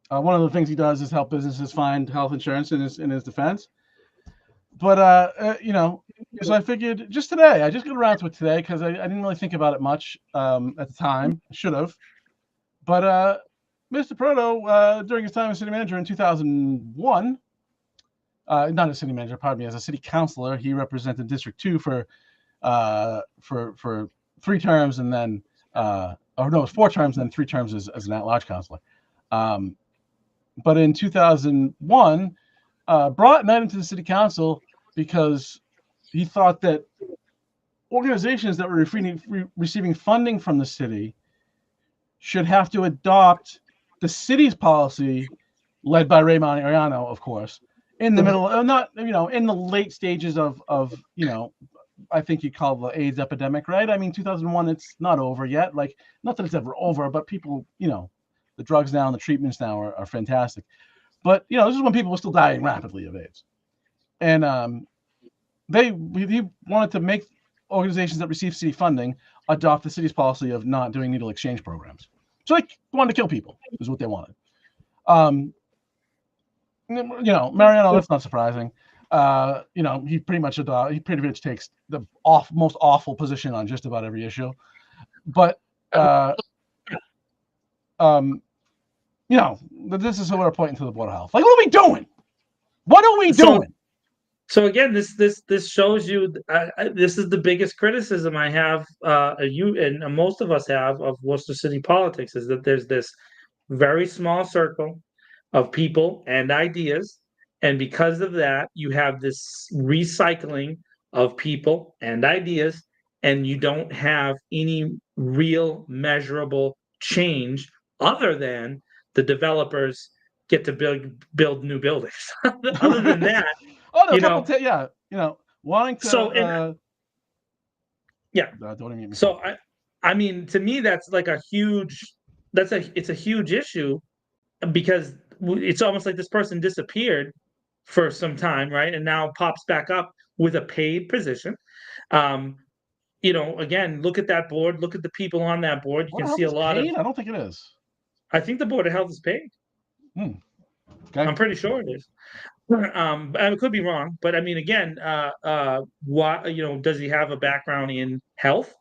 One of the things he does is help businesses find health insurance in his defense. But so I figured just today, I just got around to it today because I didn't really think about it much at the time. I should have. But Mr. Peroto, during his time as city manager in 2001, not as city manager, pardon me, as a city councilor, he represented District 2 for 3 terms, and then it was 4 terms, and then 3 terms as an at-large councilor. But in 2001, brought an item to the city council because he thought that organizations that were receiving funding from the city should have to adopt the city's policy, led by Ray Mariano, of course, in the middle, not in the late stages of I think you call the AIDS epidemic, right? I mean, 2001, it's not over yet. Like, not that it's ever over, but people, the drugs now and the treatments now are fantastic. But this is when people were still dying rapidly of AIDS, and he wanted to make organizations that receive city funding adopt the city's policy of not doing needle exchange programs. So they wanted to kill people, is what they wanted. Mariano, that's not surprising. He pretty much takes the most awful position on just about every issue. But this is what we're pointing to the Board of Health. Like, what are we doing? What are we doing? So again, this shows you. This is the biggest criticism I have. You and most of us have of Worcester City politics is that there's this very small circle of people and ideas, And because of that, you have this recycling of people and ideas, and you don't have any real measurable change other than the developers get to build new buildings. Other than that, Oh, no, a you couple, know, wanting so and to. yeah, Don't even get me so started. I mean, to me, that's like it's a huge issue because it's almost like this person disappeared for some time, right? And now pops back up with a paid position. Um, again, look at that board, look at the people on that board. You Board can of see Health a is lot of, paid? I don't think it is. I think the Board of Health is paid. Hmm. Okay. I'm pretty sure it is. I could be wrong, but I mean, again, why, does he have a background in health?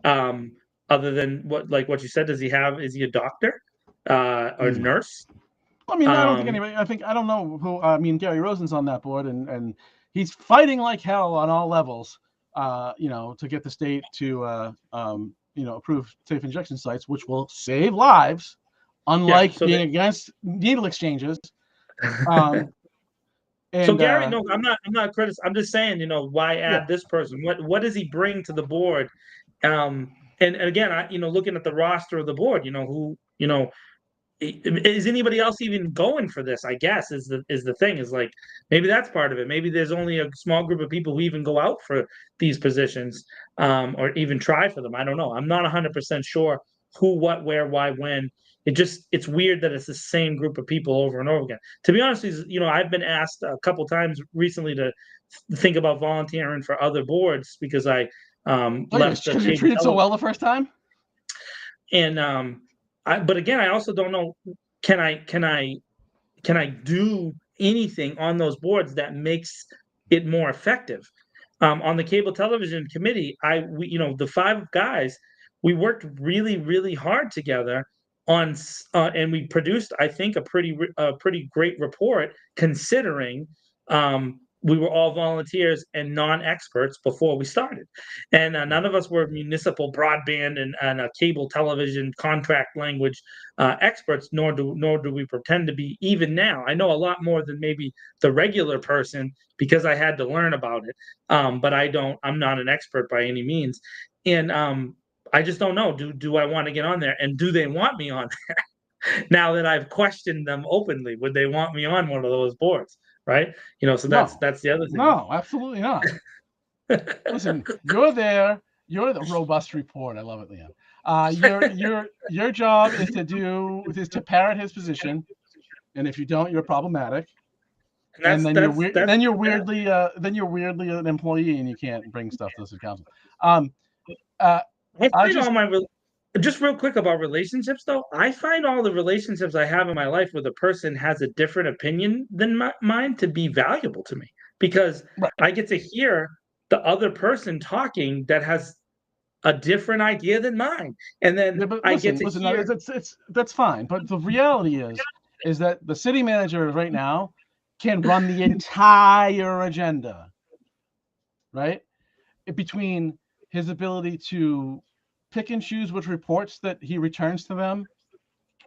Other than what you said, is he a doctor, or He's not. nurse? I mean, I don't think Um, anybody. I don't know who. I mean, Gary Rosen's on that board, and he's fighting like hell on all levels. To get the state to approve safe injection sites, which will save lives, yeah. unlike being against needle exchanges. Um, So and Gary, no, I'm not criticizing. I'm just saying, why yeah, add this person? What does he bring to the board? And again, looking at the roster of the board, is anybody else even going for this? I guess is the thing is like maybe that's part of it. Maybe there's only a small group of people who even go out for these positions, or even try for them. I don't know. I'm not 100% sure who, what, where, why, when. It's weird that it's the same group of people over and over again. To be honest, I've been asked a couple times recently to think about volunteering for other boards because I left the because you're cable treated so television. well the first time. And but again, I also don't know. Can I do anything on those boards that makes it more effective? On the cable television committee, the five guys, we worked really, really hard together and we produced, I think, a pretty great report considering we were all volunteers and non-experts before we started, and none of us were municipal broadband and cable television contract language experts, nor do we pretend to be even now. I know a lot more than maybe the regular person because I had to learn about it. But I'm not an expert by any means. And I just don't know. Do I want to get on there? And do they want me on there? Now that I've questioned them openly, would they want me on one of those boards? Right? So that's No, that's the other thing. no, absolutely not. Listen, you're there. You're the robust report. I love it, Leon. Your job is to parrot his position, and if you don't, you're problematic. And And that's then you're that's weird. that's Then you're weirdly an employee, and you can't bring stuff to the city council. Um, uh, I I find just all my just real quick about relationships though. I find all the relationships I have in my life where the person has a different opinion than mine to be valuable to me because right. I get to hear the other person talking that has a different idea than mine, and Yeah, then but I get listen, to listen. hear. That's fine. But the reality is that the city manager right now can run the entire agenda, right? Between his ability to pick and choose which reports that he returns to them,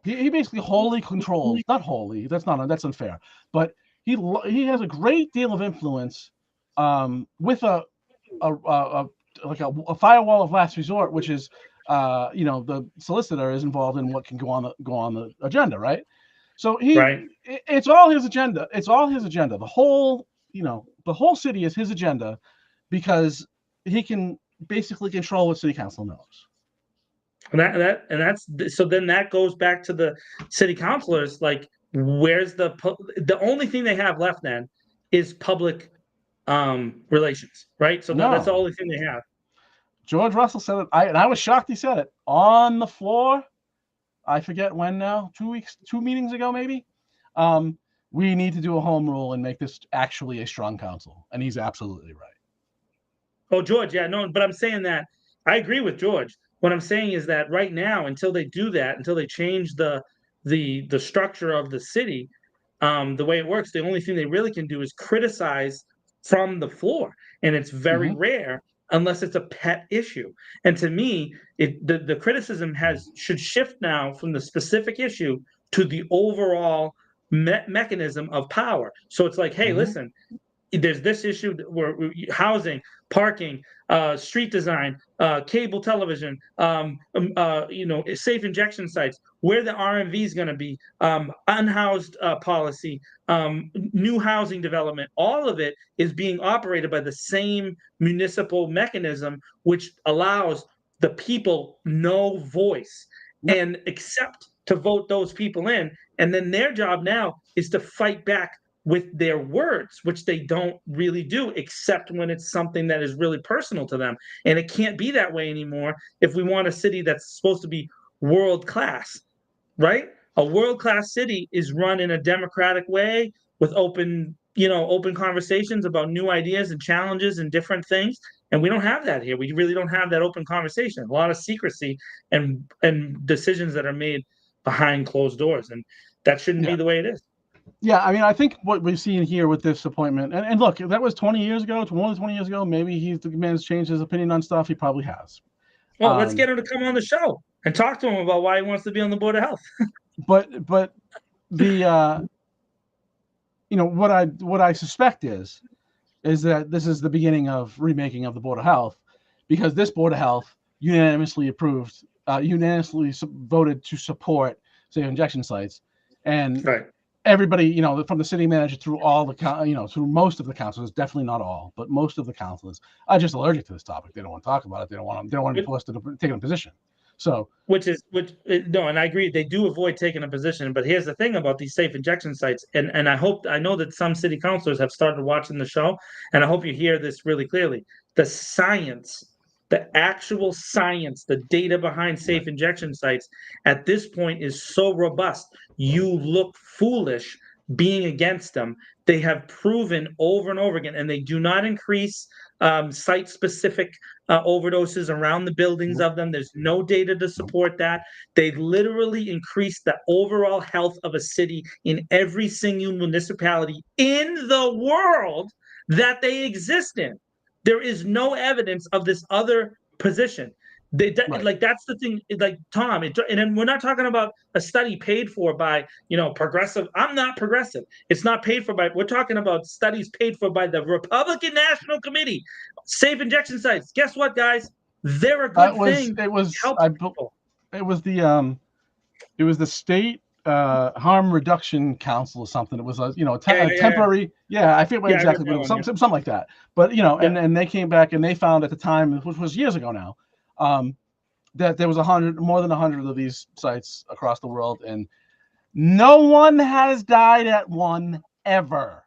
he basically wholly controls. Not wholly. That's unfair. But he has a great deal of influence, with a like a firewall of last resort, which is the solicitor is involved in what can go on the agenda, right? So Right. it's all his agenda. It's all his agenda. The whole city is his agenda because he can basically control what city council knows. And that's so then that goes back to the city councilors. Like, where's the only thing they have left then is public relations, right? So that's the No, only thing they have. George Russell said it. I was shocked he said it on the floor. I forget when now. 2 meetings ago, maybe. We need to do a home rule and make this actually a strong council, and he's absolutely right. Oh, George, yeah, no, but I'm saying that I agree with George. What I'm saying is that right now, until they do that, until they change the structure of the city, the way it works, the only thing they really can do is criticize from the floor, and it's very Mm-hmm. rare unless it's a pet issue. And to me, the criticism should shift now from the specific issue to the overall mechanism of power. So it's like, hey, listen, there's this issue where housing, parking, street design, cable television, safe injection sites, where the RMV is going to be, unhoused policy, new housing development. All of it is being operated by the same municipal mechanism, which allows the people no voice and accept to vote those people in. And then their job now is to fight back with their words, which they don't really do, except when it's something that is really personal to them. And it can't be that way anymore if we want a city that's supposed to be world class, right? A world class city is run in a democratic way with open conversations about new ideas and challenges and different things. And we don't have that here. We really don't have that open conversation. A lot of secrecy and decisions that are made behind closed doors. And that shouldn't be the way it is. Yeah, I mean, I think what we've seen here with this appointment, and look, that was 20 years ago, more than 20 years ago. Maybe the man's changed his opinion on stuff. He probably has. Well, let's get him to come on the show and talk to him about why he wants to be on the Board of Health. but the what I suspect is that this is the beginning of remaking of the Board of Health, because this Board of Health unanimously voted to support safe injection sites, and everybody, from the city manager through all the, through most of the councilors, definitely not all, but most of the councilors are just allergic to this topic. They don't want to talk about it. They don't want to be forced to take a position. So, and I agree, they do avoid taking a position. But here's the thing about these safe injection sites, and I know that some city councilors have started watching the show, and I hope you hear this really clearly. The science, the actual science, the data behind safe injection sites at this point is so robust. You look foolish being against them. They have proven over and over again, and they do not increase site-specific overdoses around the buildings of them. There's no data to support that. They literally increase the overall health of a city in every single municipality in the world that they exist in. There is no evidence of this other position. Like, that's the thing, like, Tom, and then we're not talking about a study paid for by, progressive. I'm not progressive. It's not paid for by, we're talking about studies paid for by the Republican National Committee. Safe injection sites. Guess what, guys? They're a good thing. It was the state harm reduction council or something. It was a temporary. I forget exactly what it was, something like that. But and they came back and they found at the time, which was years ago now, that there was more than 100 of these sites across the world, and no one has died at one ever.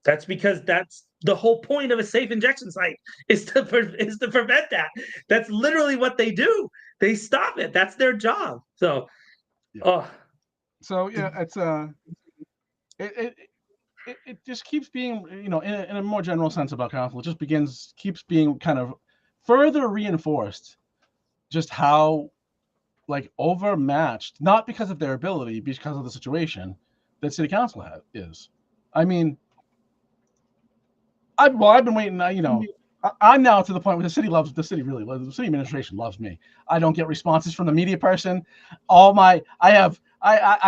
That's because that's the whole point of a safe injection site is to prevent that. That's literally what they do. They stop it. That's their job. So, So it's it just keeps being, in a more general sense about council, it just keeps being kind of further reinforced just how overmatched, not because of their ability, because of the situation that city council is. I mean, I've been waiting. I'm now to the point where the city administration loves me. I don't get responses from the media person. I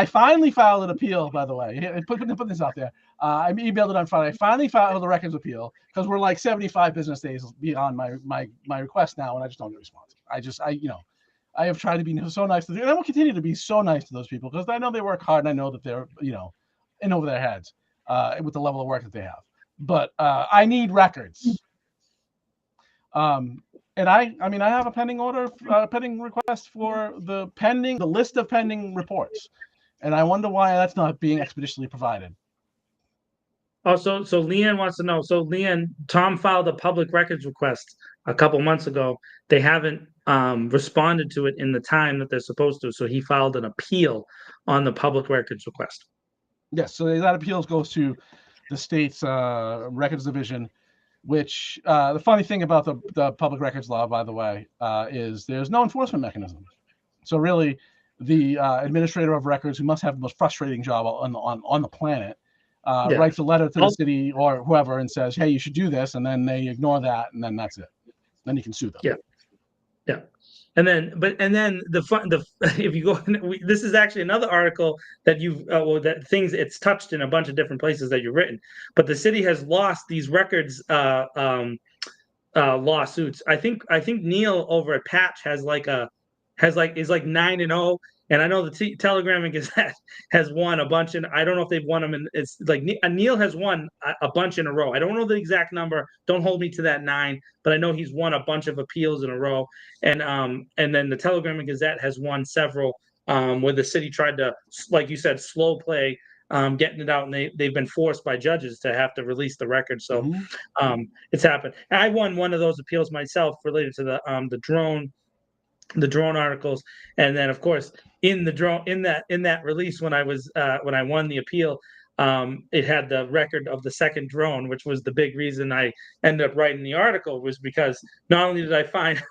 finally filed an appeal, by the way. Put this out there. I emailed it on Friday. I finally filed the records appeal because we're like 75 business days beyond my request now, and I just don't get responses. I have tried to be so nice to them, and I will continue to be so nice to those people because I know they work hard, and I know that they're in over their heads with the level of work that they have. But I need records. And I have a pending request for the list of pending reports, and I wonder why that's not being expeditiously provided. Oh, so Leanne wants to know. So Leanne, Tom filed a public records request a couple months ago. They haven't responded to it in the time that they're supposed to. So he filed an appeal on the public records request. Yes. So that appeals goes to the state's records division. Which the funny thing about the public records law, by the way, is there's no enforcement mechanism. So really, the administrator of records, who must have the most frustrating job on the planet, writes a letter to the city or whoever and says, "Hey, you should do this," and then they ignore that, and then that's it. Then you can sue them. Yeah. And then, if you go, this is actually another article that that things it's touched in a bunch of different places that you've written. But the city has lost these records lawsuits. I think Neil over at Patch is like 9-0, and I know the Telegram and Gazette has won a bunch, and I don't know if they've won them. And it's like Neil has won a bunch in a row. I don't know the exact number. Don't hold me to that 9, but I know he's won a bunch of appeals in a row. And then the Telegram and Gazette has won several where the city tried to, like you said, slow play getting it out, and they've been forced by judges to have to release the record. So it's happened. And I won one of those appeals myself related to the drone articles, and then of course in that release when I won the appeal, it had the record of the second drone, which was the big reason I ended up writing the article, was because not only did I find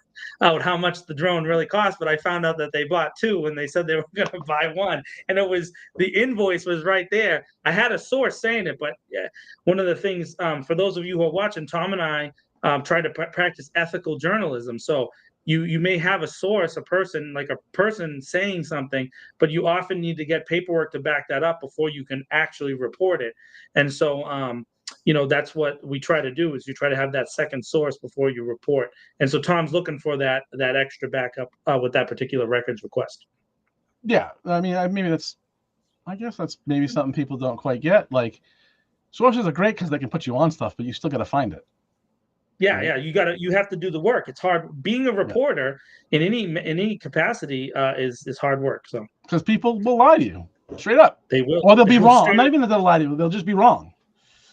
out how much the drone really cost, but I found out that they bought two when they said they were going to buy one, and the invoice was right there. I had a source saying it, but one of the things, for those of you who are watching, Tom and I try to practice ethical journalism. So you may have a source, a person saying something, but you often need to get paperwork to back that up before you can actually report it. And so that's what we try to do, is you try to have that second source before you report. And so Tom's looking for that extra backup with that particular records request. Yeah, I mean, I guess that's maybe something people don't quite get. Like, sources are great because they can put you on stuff, but you still got to find it. Yeah, right? Yeah, you have to do the work. It's hard being a reporter in any capacity is hard work. So because people will lie to you straight up. They will, or they'll be wrong. I'm not even that they'll lie to you; they'll just be wrong.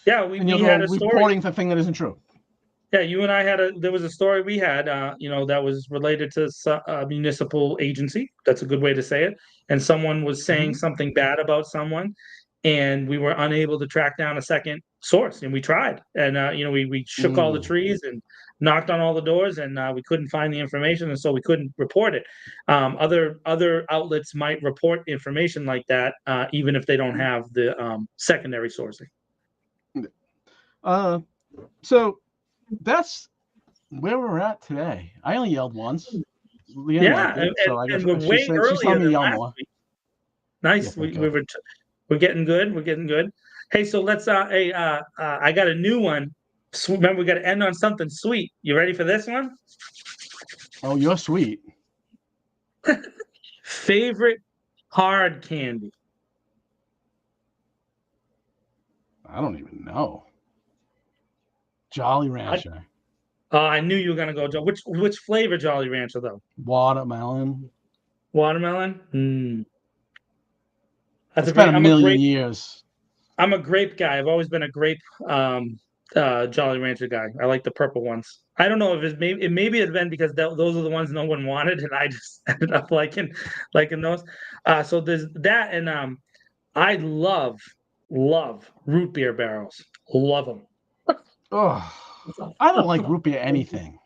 Yeah, we had a story reporting the thing that isn't true. Yeah, you and I there was a story we had, that was related to a municipal agency. That's a good way to say it. And someone was saying something bad about someone, and we were unable to track down a second source. And we tried, and we shook all the trees and knocked on all the doors, and we couldn't find the information, and so we couldn't report it. Other outlets might report information like that, even if they don't have the secondary sourcing. So that's where we're at today. I only yelled once. And we're way earlier than last week. Nice. Yeah, we're getting good. We're getting good. Hey, so let's I got a new one. Remember, we got to end on something sweet. You ready for this one? Oh, you're sweet. Favorite hard candy? I don't even know. Jolly Rancher. I knew you were gonna go. Which flavor Jolly Rancher though? Watermelon. Watermelon. That's been a million years. I'm a grape guy. I've always been a grape Jolly Rancher guy. I like the purple ones. I don't know if maybe it's been because those are the ones no one wanted, and I just ended up liking those. So there's that, and I love root beer barrels. Love them. Oh, I don't like root beer anything.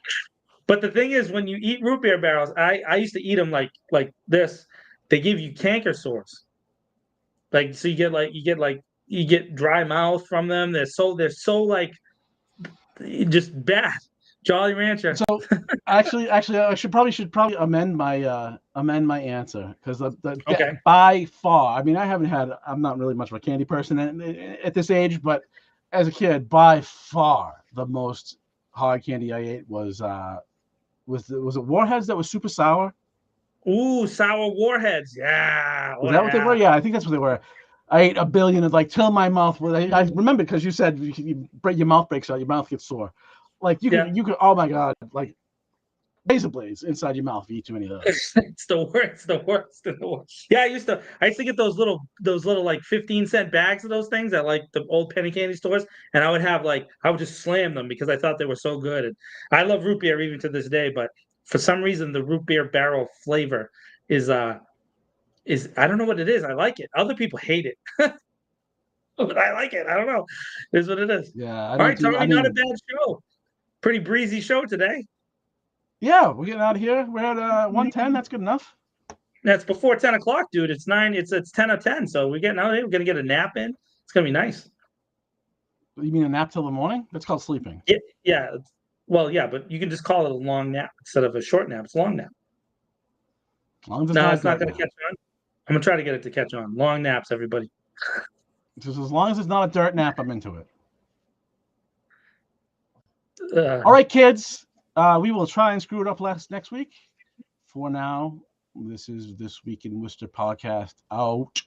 But the thing is, when you eat root beer barrels, I used to eat them like this. They give you canker sores. So you get dry mouth from them. They're so like just bad. Jolly Rancher. So actually, I should probably amend my answer, because by far, I mean, I'm not really much of a candy person at this age, but as a kid, by far the most hard candy I ate was it Warheads that was super sour? Ooh, sour Warheads. Yeah. Was that what they were? Yeah, I think that's what they were. I ate a billion of till my mouth was. I remember because you said your mouth breaks out, your mouth gets sore. Like you could. Oh my god! Like razor blades inside your mouth if you eat too many of those. It's the worst. Yeah, I used to get those little like 15-cent bags of those things at like the old penny candy stores, and I would just slam them because I thought they were so good. And I love root beer even to this day, but for some reason the root beer barrel flavor is I don't know what it is. I like it. Other people hate it. But I like it. I don't know. It is what it is. Yeah. All right, Tommy, not a bad show. Pretty breezy show today. Yeah, we're getting out of here. We're at 1:10. That's good enough. That's before 10 o'clock, dude. It's 9. It's 10 of 10. So we're getting out of here. We're gonna get a nap in. It's gonna be nice. You mean a nap till the morning? That's called sleeping. Yeah. Well, yeah, but you can just call it a long nap instead of a short nap. It's a long nap. As long as it's No, not it's not dirt going to nap. catch on. I'm gonna try to get it to catch on. Long naps, everybody. Just as long as it's not a dirt nap, I'm into it. Uh, All right, kids. We will try and screw it up next week. For now, this is This Week in Worcester podcast out.